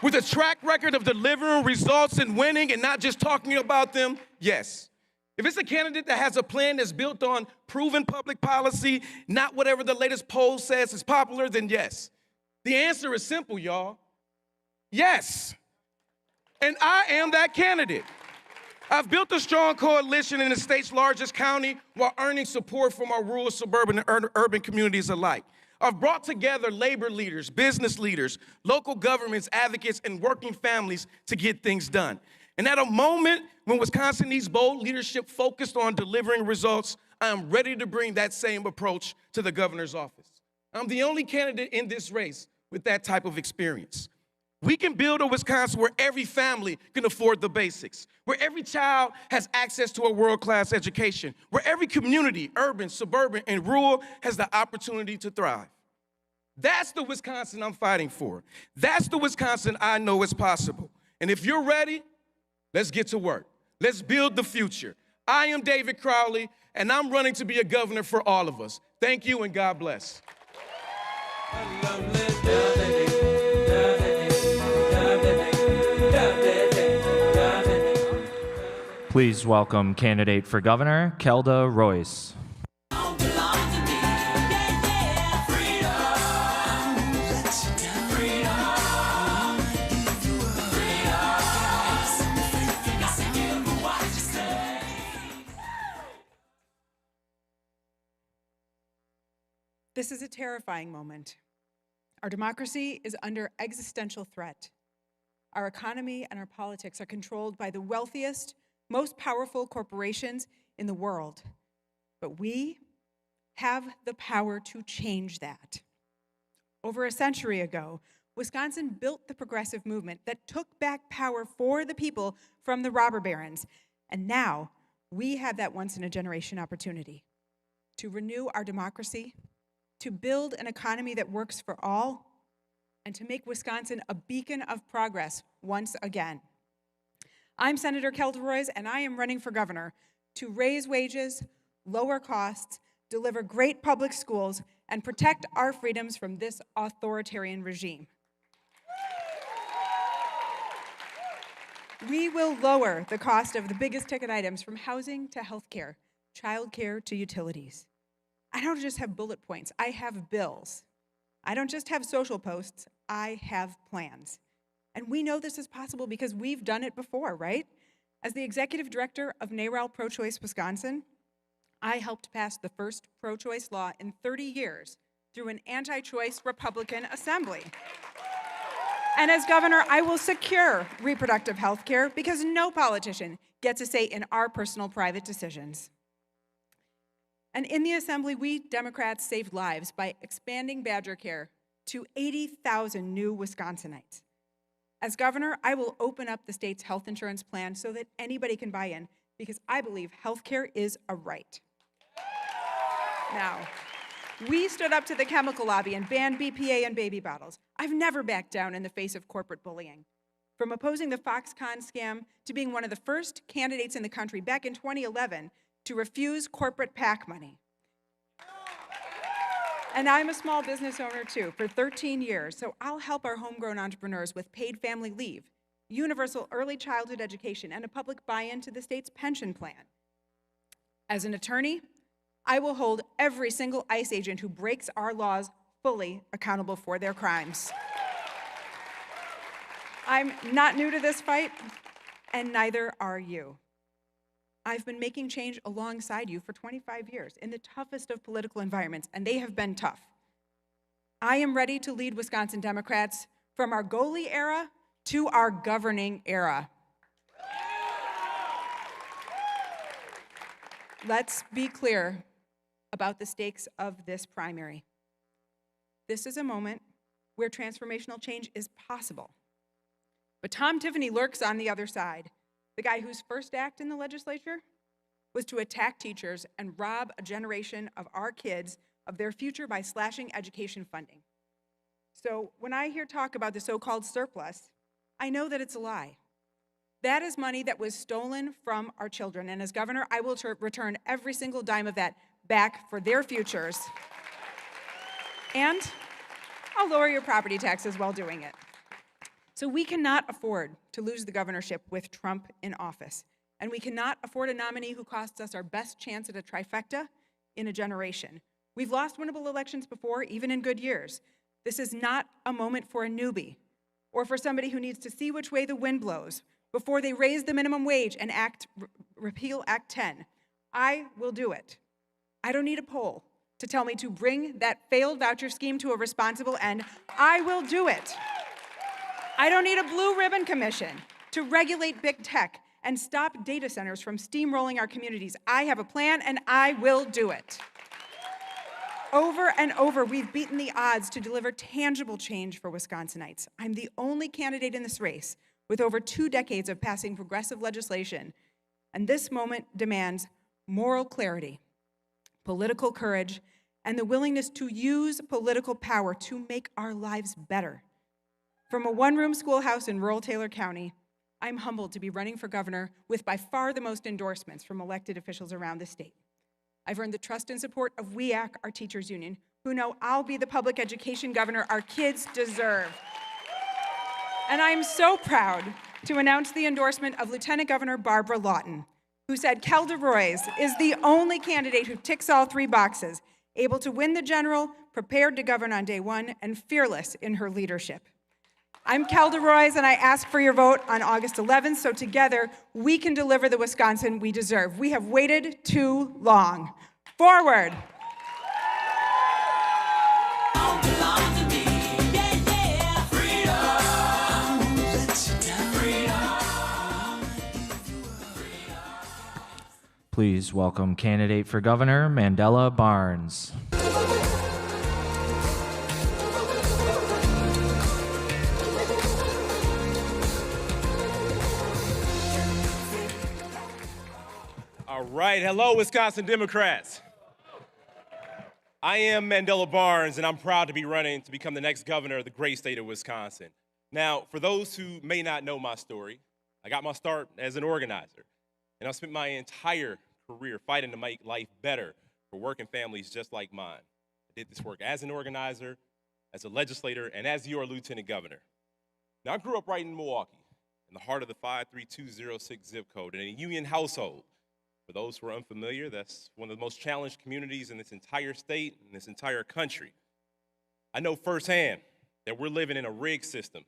with a track record of delivering results and winning and not just talking about them, yes. If it's a candidate that has a plan that's built on proven public policy, not whatever the latest poll says is popular, then yes. The answer is simple, y'all. Yes. And I am that candidate. I've built a strong coalition in the state's largest county while earning support from our rural, suburban, and urban communities alike. I've brought together labor leaders, business leaders, local governments, advocates, and working families to get things done. And at a moment when Wisconsin needs bold leadership focused on delivering results, I am ready to bring that same approach to the governor's office. I'm the only candidate in this race with that type of experience. We can build a Wisconsin where every family can afford the basics, where every child has access to a world-class education, where every community, urban, suburban, and rural, has the opportunity to thrive. That's the Wisconsin I'm fighting for. That's the Wisconsin I know is possible. And if you're ready, let's get to work. Let's build the future. I am David Crowley, and I'm running to be a governor for all of us. Thank you, and God bless. Please welcome candidate for governor, Kelda Royce. This is a terrifying moment. Our democracy is under existential threat. Our economy and our politics are controlled by the wealthiest, most powerful corporations in the world. But we have the power to change that. Over a century ago, Wisconsin built the progressive movement that took back power for the people from the robber barons. And now we have that once-in-a-generation opportunity to renew our democracy, to build an economy that works for all, and to make Wisconsin a beacon of progress once again. I'm Senator Kelda Royce, and I am running for governor to raise wages, lower costs, deliver great public schools, and protect our freedoms from this authoritarian regime. We will lower the cost of the biggest ticket items, from housing to healthcare, childcare to utilities. I don't just have bullet points, I have bills. I don't just have social posts, I have plans. And we know this is possible because we've done it before, right? As the executive director of NARAL Pro-Choice Wisconsin, I helped pass the first pro-choice law in 30 years through an anti-choice Republican assembly. And as governor, I will secure reproductive health care because no politician gets a say in our personal private decisions. And in the assembly, we Democrats saved lives by expanding Badger Care to 80,000 new Wisconsinites. As governor, I will open up the state's health insurance plan so that anybody can buy in, because I believe health care is a right. Now, we stood up to the chemical lobby and banned BPA in baby bottles. I've never backed down in the face of corporate bullying. From opposing the Foxconn scam to being one of the first candidates in the country back in 2011 to refuse corporate PAC money. And I'm a small business owner too, for 13 years, so I'll help our homegrown entrepreneurs with paid family leave, universal early childhood education, and a public buy-in to the state's pension plan. As an attorney, I will hold every single ICE agent who breaks our laws fully accountable for their crimes. I'm not new to this fight, and neither are you. I've been making change alongside you for 25 years in the toughest of political environments, and they have been tough. I am ready to lead Wisconsin Democrats from our goalie era to our governing era. Let's be clear about the stakes of this primary. This is a moment where transformational change is possible. But Tom Tiffany lurks on the other side. The guy whose first act in the legislature was to attack teachers and rob a generation of our kids of their future by slashing education funding. So when I hear talk about the so-called surplus, I know that it's a lie. That is money that was stolen from our children, and as governor, I will return every single dime of that back for their futures. And I'll lower your property taxes while doing it. So we cannot afford to lose the governorship with Trump in office. And we cannot afford a nominee who costs us our best chance at a trifecta in a generation. We've lost winnable elections before, even in good years. This is not a moment for a newbie or for somebody who needs to see which way the wind blows before they raise the minimum wage and repeal Act 10. I will do it. I don't need a poll to tell me to bring that failed voucher scheme to a responsible end. I will do it. I don't need a blue ribbon commission to regulate big tech and stop data centers from steamrolling our communities. I have a plan, and I will do it. Over and over, we've beaten the odds to deliver tangible change for Wisconsinites. I'm the only candidate in this race with over 2 decades of passing progressive legislation, and this moment demands moral clarity, political courage, and the willingness to use political power to make our lives better. From a one-room schoolhouse in rural Taylor County I'm humbled to be running for governor with by far the most endorsements from elected officials around the state. I've earned the trust and support of WEAC, our teachers union, who know I'll be the public education governor our kids deserve. And I'm so proud to announce the endorsement of Lieutenant Governor Barbara Lawton, who said Kelda Roys is the only candidate who ticks all three boxes, able to win the general, prepared to govern on day one, and fearless in her leadership. I'm Kelda Roys, and I ask for your vote on August 11th, so together we can deliver the Wisconsin we deserve. We have waited too long. Forward. Please welcome candidate for governor, Mandela Barnes. All right, hello, Wisconsin Democrats. I am Mandela Barnes, and I'm proud to be running to become the next governor of the great state of Wisconsin. Now, for those who may not know my story, I got my start as an organizer, and I've spent my entire career fighting to make life better for working families just like mine. I did this work as an organizer, as a legislator, and as your lieutenant governor. Now, I grew up right in Milwaukee, in the heart of the 53206 zip code, in a union household. For those who are unfamiliar, that's one of the most challenged communities in this entire state and this entire country. I know firsthand that we're living in a rigged system.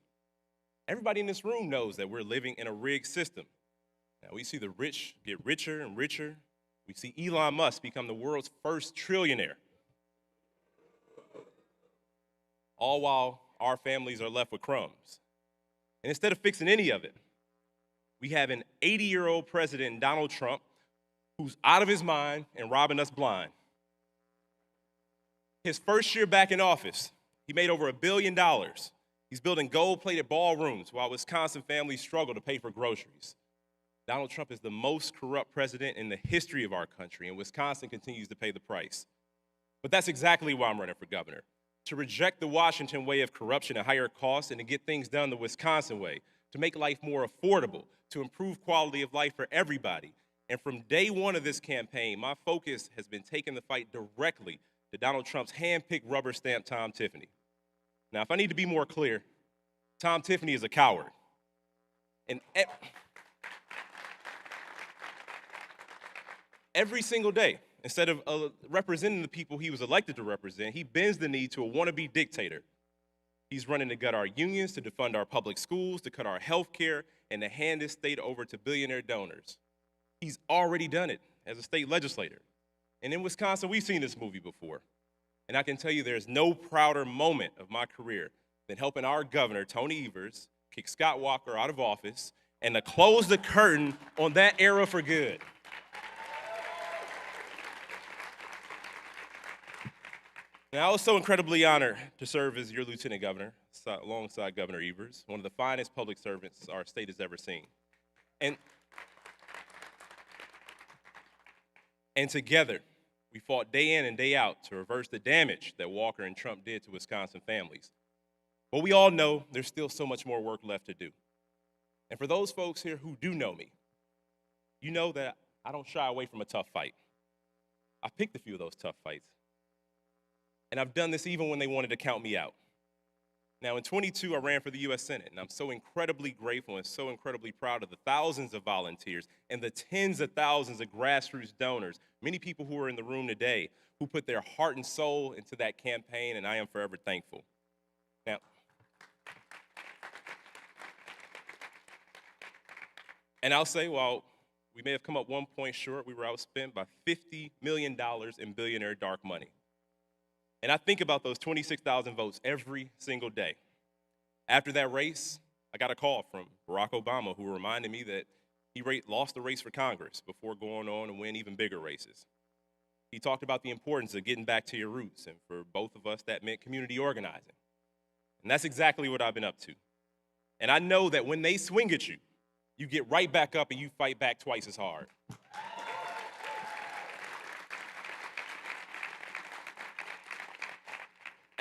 Everybody in this room knows that we're living in a rigged system. Now, we see the rich get richer and richer. We see Elon Musk become the world's first trillionaire. All while our families are left with crumbs. And instead of fixing any of it, we have an 80-year-old president, Donald Trump, who's out of his mind and robbing us blind. His first year back in office, he made over $1 billion. He's building gold-plated ballrooms while Wisconsin families struggle to pay for groceries. Donald Trump is the most corrupt president in the history of our country, and Wisconsin continues to pay the price. But that's exactly why I'm running for governor, to reject the Washington way of corruption and higher costs and to get things done the Wisconsin way, to make life more affordable, to improve quality of life for everybody. And from day one of this campaign, my focus has been taking the fight directly to Donald Trump's hand-picked rubber stamp Tom Tiffany. Now, if I need to be more clear, Tom Tiffany is a coward. And every single day, instead of representing the people he was elected to represent, he bends the knee to a wannabe dictator. He's running to gut our unions, to defund our public schools, to cut our health care, and to hand this state over to billionaire donors. He's already done it as a state legislator. And in Wisconsin, we've seen this movie before. And I can tell you there's no prouder moment of my career than helping our governor, Tony Evers, kick Scott Walker out of office and to close the curtain on that era for good. Now, I was so incredibly honored to serve as your lieutenant governor, alongside Governor Evers, one of the finest public servants our state has ever seen. And together, we fought day in and day out to reverse the damage that Walker and Trump did to Wisconsin families. But we all know there's still so much more work left to do. And for those folks here who do know me, you know that I don't shy away from a tough fight. I picked a few of those tough fights. And I've done this even when they wanted to count me out. Now, in 22, I ran for the U.S. Senate, and I'm so incredibly grateful and so incredibly proud of the thousands of volunteers and the tens of thousands of grassroots donors, many people who are in the room today, who put their heart and soul into that campaign, and I am forever thankful. Now, and I'll say, while we may have come up 1 point short, we were outspent by $50 million in billionaire dark money. And I think about those 26,000 votes every single day. After that race, I got a call from Barack Obama, who reminded me that he lost the race for Congress before going on and win even bigger races. He talked about the importance of getting back to your roots, and for both of us, that meant community organizing. And that's exactly what I've been up to. And I know that when they swing at you, you get right back up and you fight back twice as hard.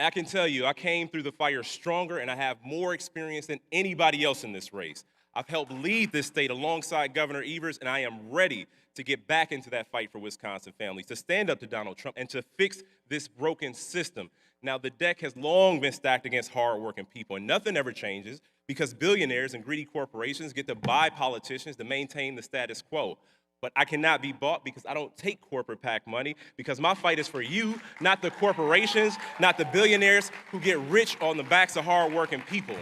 I can tell you, I came through the fire stronger and I have more experience than anybody else in this race. I've helped lead this state alongside Governor Evers, and I am ready to get back into that fight for Wisconsin families, to stand up to Donald Trump and to fix this broken system. Now, the deck has long been stacked against hardworking people, and nothing ever changes because billionaires and greedy corporations get to buy politicians to maintain the status quo. But I cannot be bought because I don't take corporate PAC money, because my fight is for you, not the corporations, not the billionaires who get rich on the backs of hardworking people.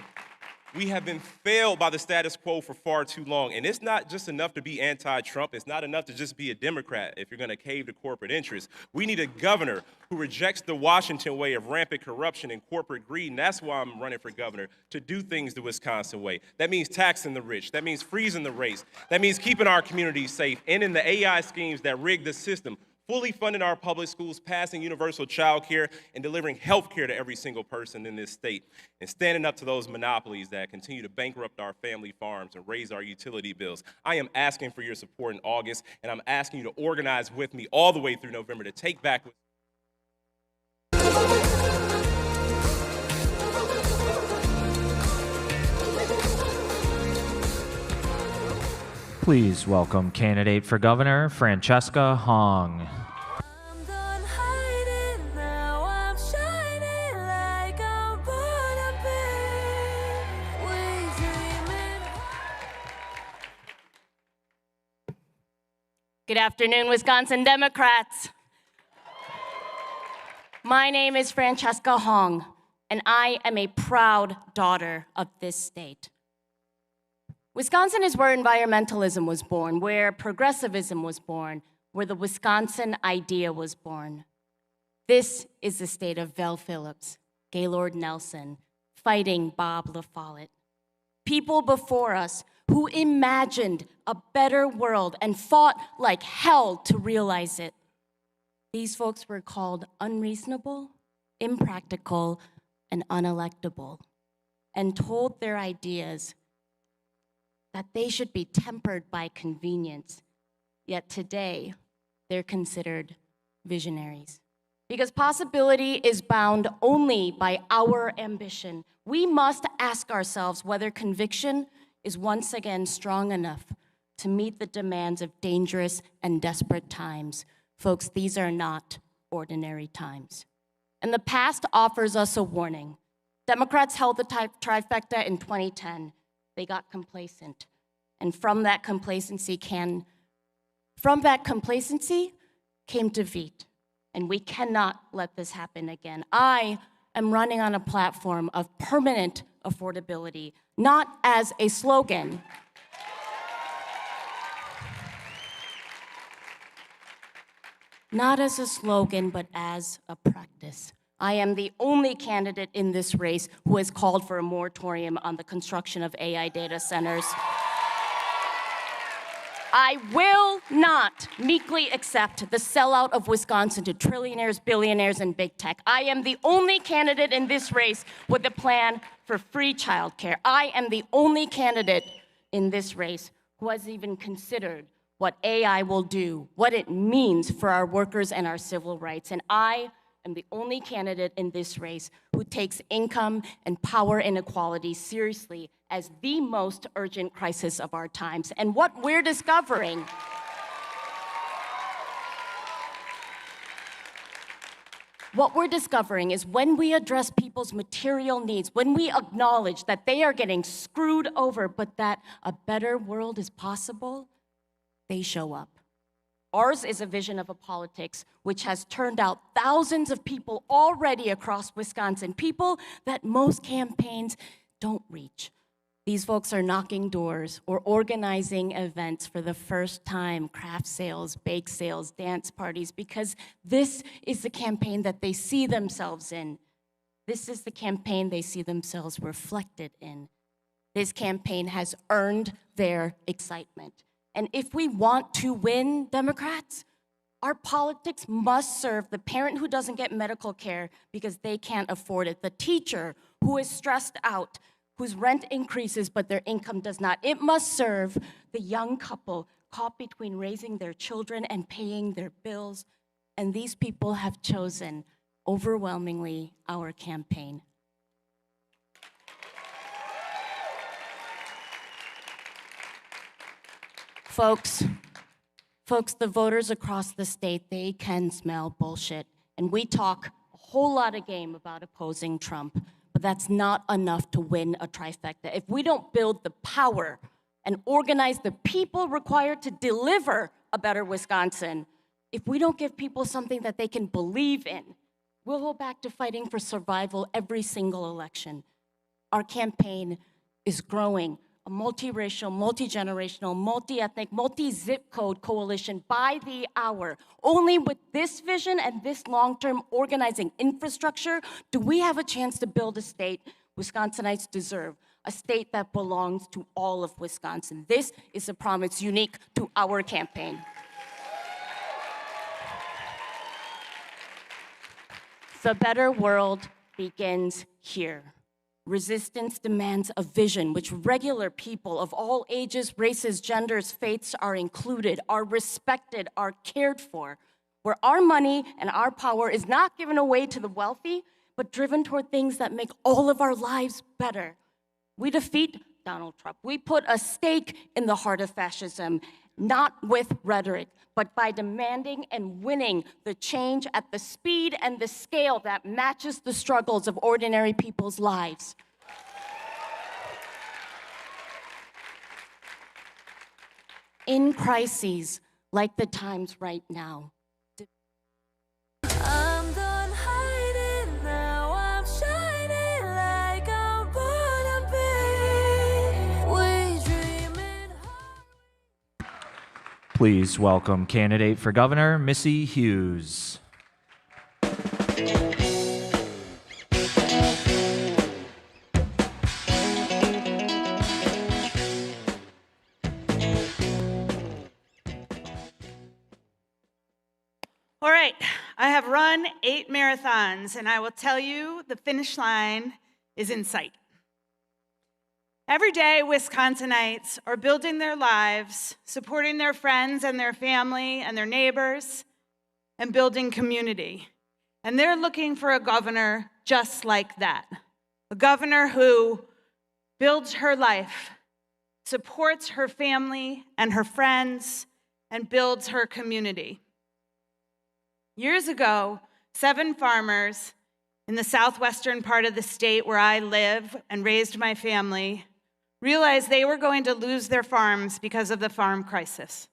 We have been failed by the status quo for far too long, and it's not just enough to be anti-Trump. It's not enough to just be a Democrat if you're going to cave to corporate interests. We need a governor who rejects the Washington way of rampant corruption and corporate greed, and that's why I'm running for governor, to do things the Wisconsin way. That means taxing the rich. That means freezing the rates. That means keeping our communities safe, ending the AI schemes that rig the system, fully funding our public schools, passing universal child care, and delivering health care to every single person in this state, and standing up to those monopolies that continue to bankrupt our family farms and raise our utility bills. I am asking for your support in August, and I'm asking you to organize with me all the way through November to take back. Please welcome candidate for governor, Francesca Hong. Good afternoon, Wisconsin Democrats. My name is Francesca Hong, and I am a proud daughter of this state. Wisconsin is where environmentalism was born, where progressivism was born, where the Wisconsin idea was born. This is the state of Val Phillips, Gaylord Nelson, fighting Bob LaFollette. People before us who imagined a better world and fought like hell to realize it. These folks were called unreasonable, impractical, and unelectable, and told their ideas that they should be tempered by convenience. Yet today, they're considered visionaries. Because possibility is bound only by our ambition. We must ask ourselves whether conviction is once again strong enough to meet the demands of dangerous and desperate times. Folks, these are not ordinary times. And the past offers us a warning. Democrats held the trifecta in 2010. They got complacent. And from that complacency came defeat. And we cannot let this happen again. I am running on a platform of permanent affordability, not as a slogan. Not as a slogan, but as a practice. I am the only candidate in this race who has called for a moratorium on the construction of AI data centers. I will not meekly accept the sellout of Wisconsin to trillionaires, billionaires, and big tech. I am the only candidate in this race with a plan for free childcare. I am the only candidate in this race who has even considered what AI will do, what it means for our workers and our civil rights. And I am the only candidate in this race who takes income and power inequality seriously as the most urgent crisis of our times. And what we're discovering is when we address people's material needs, when we acknowledge that they are getting screwed over, but that a better world is possible, they show up. Ours is a vision of a politics which has turned out thousands of people already across Wisconsin, people that most campaigns don't reach. These folks are knocking doors or organizing events for the first time, craft sales, bake sales, dance parties, because this is the campaign that they see themselves in. This is the campaign they see themselves reflected in. This campaign has earned their excitement. And if we want to win, Democrats, our politics must serve the parent who doesn't get medical care because they can't afford it, the teacher who is stressed out, whose rent increases but their income does not. It must serve the young couple caught between raising their children and paying their bills. And these people have chosen overwhelmingly our campaign. Folks, the voters across the state, they can smell bullshit. And we talk a whole lot of game about opposing Trump, but that's not enough to win a trifecta. If we don't build the power and organize the people required to deliver a better Wisconsin, if we don't give people something that they can believe in, we'll go back to fighting for survival every single election. Our campaign is growing, a multiracial, multi-generational, multi-ethnic, multi-zip code coalition by the hour. Only with this vision and this long-term organizing infrastructure do we have a chance to build a state Wisconsinites deserve, a state that belongs to all of Wisconsin. This is a promise unique to our campaign. The better world begins here. Resistance demands a vision which regular people of all ages, races, genders, faiths are included, are respected, are cared for, where our money and our power is not given away to the wealthy, but driven toward things that make all of our lives better. We defeat Donald Trump. We put a stake in the heart of fascism, not with rhetoric, but by demanding and winning the change at the speed and the scale that matches the struggles of ordinary people's lives. In crises like the times right now, I'm done hiding now, I'm shining like I'm born to be. We dreaming. Please welcome candidate for governor, Missy Hughes. All right, I have run 8 marathons, and I will tell you the finish line is in sight. Every day, Wisconsinites are building their lives, supporting their friends and their family and their neighbors, and building community. And they're looking for a governor just like that. A governor who builds her life, supports her family and her friends, and builds her community. Years ago, 7 farmers in the southwestern part of the state where I live and raised my family realized they were going to lose their farms because of the farm crisis.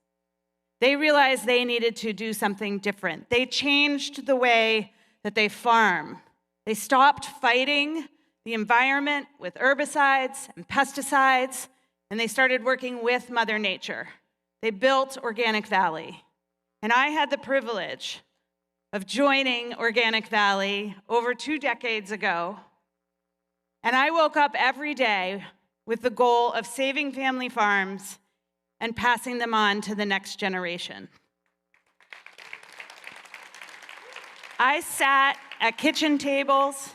They realized they needed to do something different. They changed the way that they farm. They stopped fighting the environment with herbicides and pesticides, and they started working with Mother Nature. They built Organic Valley. And I had the privilege of joining Organic Valley over 2 decades ago. And I woke up every day with the goal of saving family farms and passing them on to the next generation. I sat at kitchen tables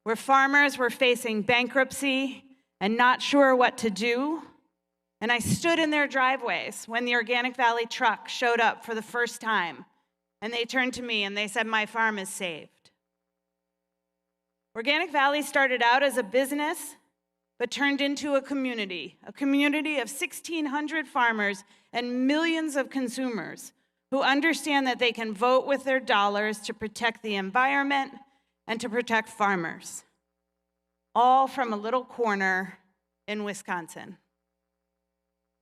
where farmers were facing bankruptcy and not sure what to do. And I stood in their driveways when the Organic Valley truck showed up for the first time. And they turned to me and they said, "My farm is saved." Organic Valley started out as a business, but turned into a community of 1,600 farmers and millions of consumers who understand that they can vote with their dollars to protect the environment and to protect farmers, all from a little corner in Wisconsin.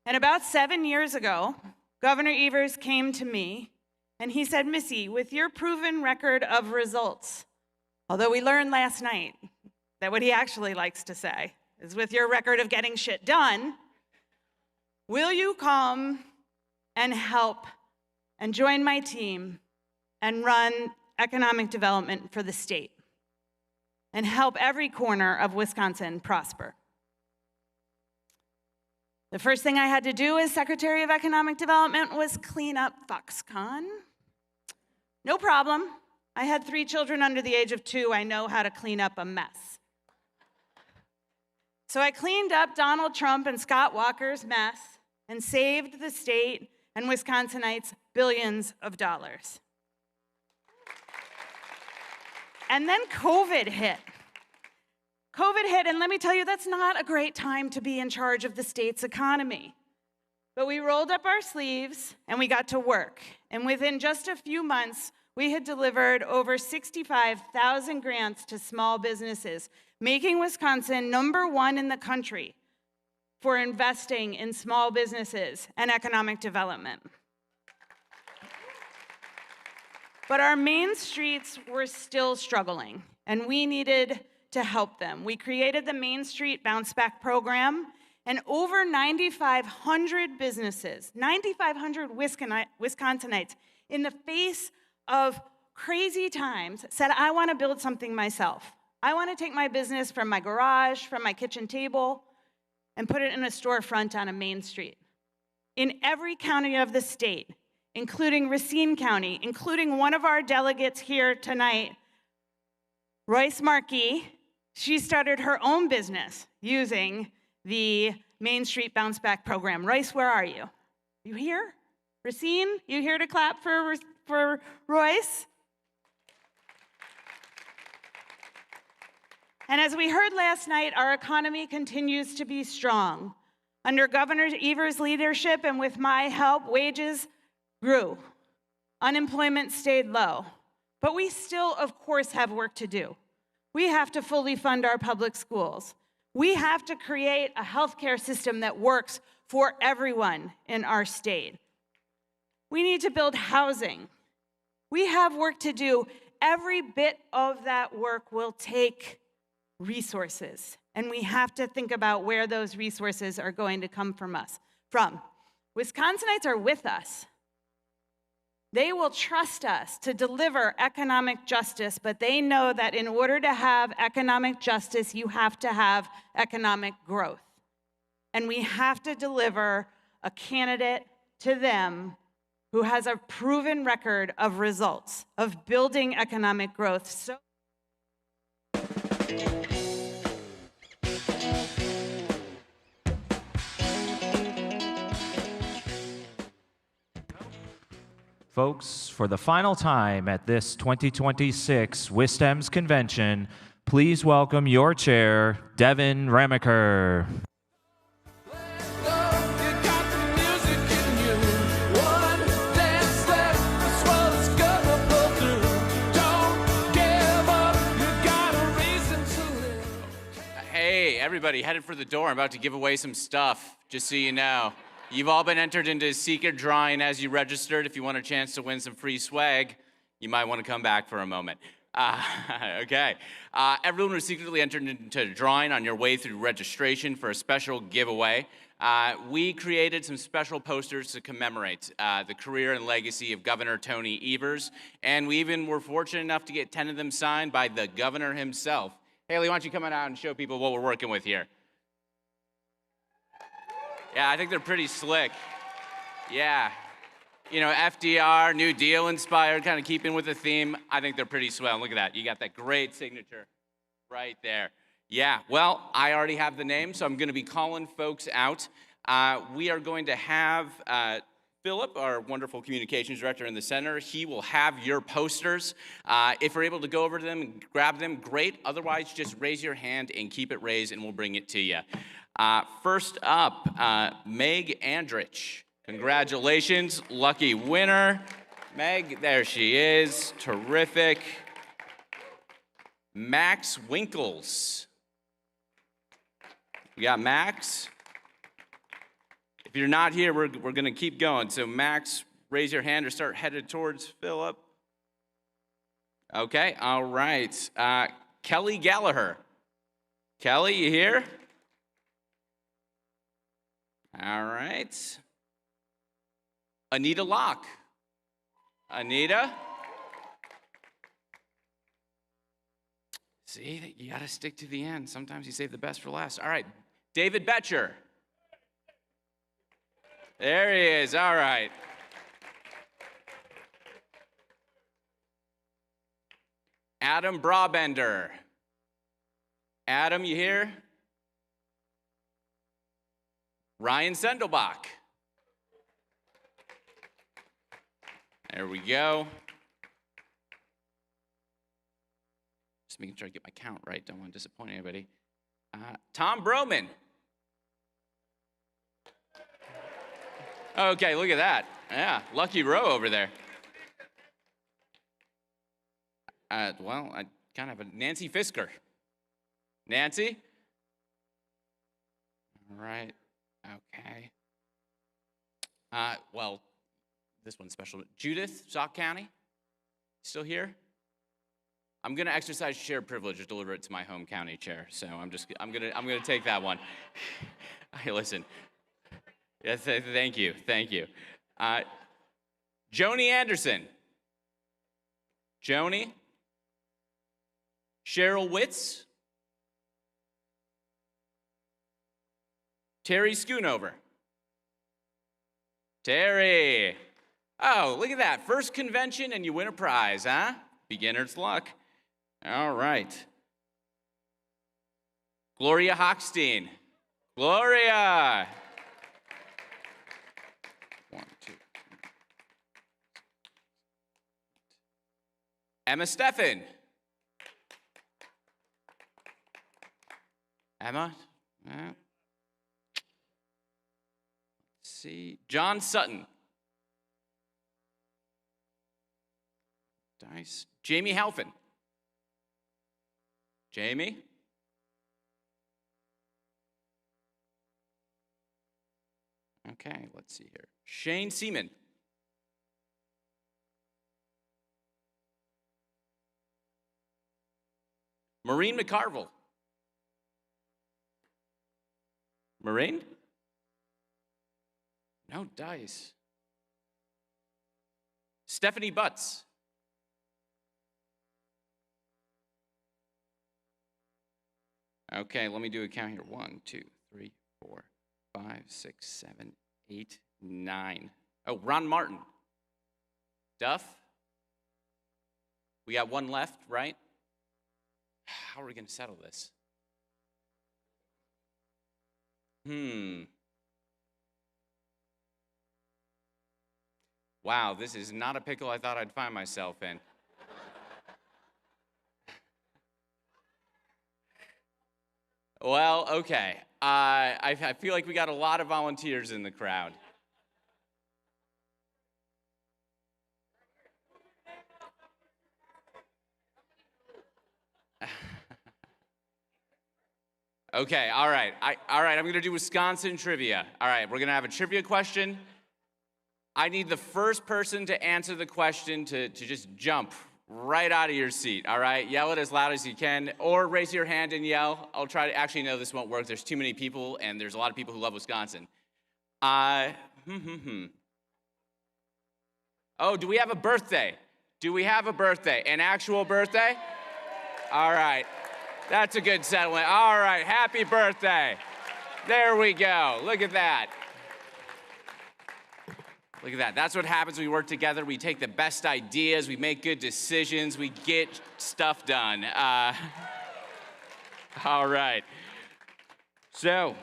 And about 7 years ago, Governor Evers came to me and he said, "Missy, with your proven record of results," although we learned last night that what he actually likes to say is, "With your record of getting shit done, will you come and help and join my team and run economic development for the state and help every corner of Wisconsin prosper?" The first thing I had to do as Secretary of Economic Development was clean up Foxconn. No problem. I had 3 children under the age of 2. I know how to clean up a mess. So I cleaned up Donald Trump and Scott Walker's mess and saved the state and Wisconsinites billions of dollars. And then COVID hit. COVID hit, and let me tell you, that's not a great time to be in charge of the state's economy. But we rolled up our sleeves and we got to work. And within just a few months, we had delivered over 65,000 grants to small businesses, making Wisconsin #1 in the country for investing in small businesses and economic development. But our main streets were still struggling, and we needed to help them. We created the Main Street Bounce Back program, and over 9,500 businesses, 9,500 Wisconsinites, in the face of crazy times, said, I want to build something myself. I want to take my business from my garage, from my kitchen table, and put it in a storefront on a main street. In every county of the state, including Racine County, including one of our delegates here tonight, Royce Markey, she started her own business using the Main Street Bounce Back program. Royce, where are you? You here? Racine, you here to clap for Royce? And as we heard last night, our economy continues to be strong. Under Governor Evers' leadership and with my help, wages grew. Unemployment stayed low. But we still, of course, have work to do. We have to fully fund our public schools. We have to create a healthcare system that works for everyone in our state. We need to build housing. We have work to do. Every bit of that work will take resources, and we have to think about where those resources are going to come from. Wisconsinites are with us. They will trust us to deliver economic justice, but they know that in order to have economic justice, you have to have economic growth. And we have to deliver a candidate to them who has a proven record of results, of building economic growth. So folks, for the final time at this 2026 WisDems convention, please welcome your chair, Devin Ramaker. Hey, everybody, headed for the door. I'm about to give away some stuff, just so you know. You've all been entered into a secret drawing as you registered. If you want a chance to win some free swag, you might want to come back for a moment. Okay. Everyone was secretly entered into a drawing on your way through registration for a special giveaway. We created some special posters to commemorate the career and legacy of Governor Tony Evers, and we even were fortunate enough to get 10 of them signed by the governor himself. Haley, why don't you come on out and show people what we're working with here? Yeah, I think they're pretty slick. Yeah. You know, FDR, New Deal inspired, kind of keeping with the theme. I think they're pretty swell. Look at that. You got that great signature right there. Yeah, well, I already have the name, so I'm going to be calling folks out. We are going to have Philip, our wonderful communications director in the center. He will have your posters. If we're able to go over to them and grab them, great. Otherwise, just raise your hand and keep it raised, and we'll bring it to you. First up, Meg Andrich. Congratulations, lucky winner. Meg, there she is, terrific. Max Winkles. We got Max. If you're not here, we're gonna keep going. So Max, raise your hand or start headed towards Philip. Okay, all right. Kelly Gallagher. Kelly, you here? All right. Anita Locke. Anita? See, you gotta stick to the end. Sometimes you save the best for last. All right, David Betcher. There he is, all right. Adam Brabender. Adam, you here? Ryan Sendelbach. There we go. Just making sure I get my count right. Don't want to disappoint anybody. Tom Broman. Okay, look at that. Yeah, lucky row over there. Well, I kind of have a Nancy Fisker. Nancy? All right, okay. Well, this one's special. Judith, Sauk County? Still here? I'm gonna exercise shared privilege to deliver it to my home county chair, so I'm gonna take that one. Hey, listen. Yes, thank you. Joni Anderson. Joni? Cheryl Witz? Terry Schoonover. Terry. Oh, look at that. First convention and you win a prize, huh? Beginner's luck. All right. Gloria Hochstein. Gloria. 1, 2. Emma Steffen. Emma? Let's see. John Sutton. Dice. Jamie Halfin. Jamie? Okay, let's see here. Shane Seaman. Maureen McCarville. Maureen? No dice. Stephanie Butts. Okay, let me do a count here. 1, 2, 3, 4, 5, 6, 7, 8, 9. Oh, Ron Martin. Duff? We got one left, right? How are we going to settle this? Wow, this is not a pickle I thought I'd find myself in. Well, okay. I feel like we got a lot of volunteers in the crowd. Okay, all right, I'm gonna do Wisconsin trivia. All right, we're gonna have a trivia question. I need the first person to answer the question to just jump right out of your seat, all right? Yell it as loud as you can, or raise your hand and yell. I'll try to, actually, no, this won't work. There's too many people, and there's a lot of people who love Wisconsin. Oh, do we have a birthday? Do we have a birthday? An actual birthday? All right. That's a good settlement. All right, happy birthday. There we go. Look at that. Look at that. That's what happens when we work together. We take the best ideas, we make good decisions, we get stuff done. All right. So,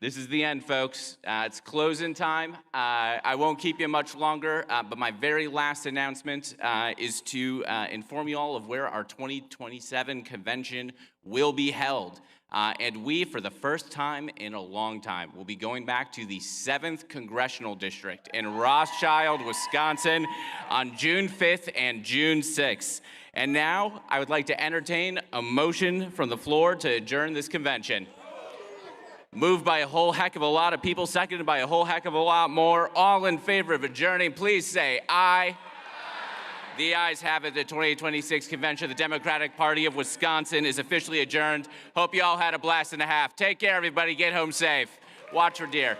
this is the end, folks. It's closing time. I won't keep you much longer, but my very last announcement is to inform you all of where our 2027 convention will be held. And we, for the first time in a long time, will be going back to the 7th Congressional District in Rothschild, Wisconsin on June 5th and June 6th. And now, I would like to entertain a motion from the floor to adjourn this convention. Moved by a whole heck of a lot of people, seconded by a whole heck of a lot more. All in favor of adjourning, please say aye. The ayes have it. The 2026 convention of the Democratic Party of Wisconsin is officially adjourned. Hope you all had a blast and a half. Take care, everybody. Get home safe. Watch for deer.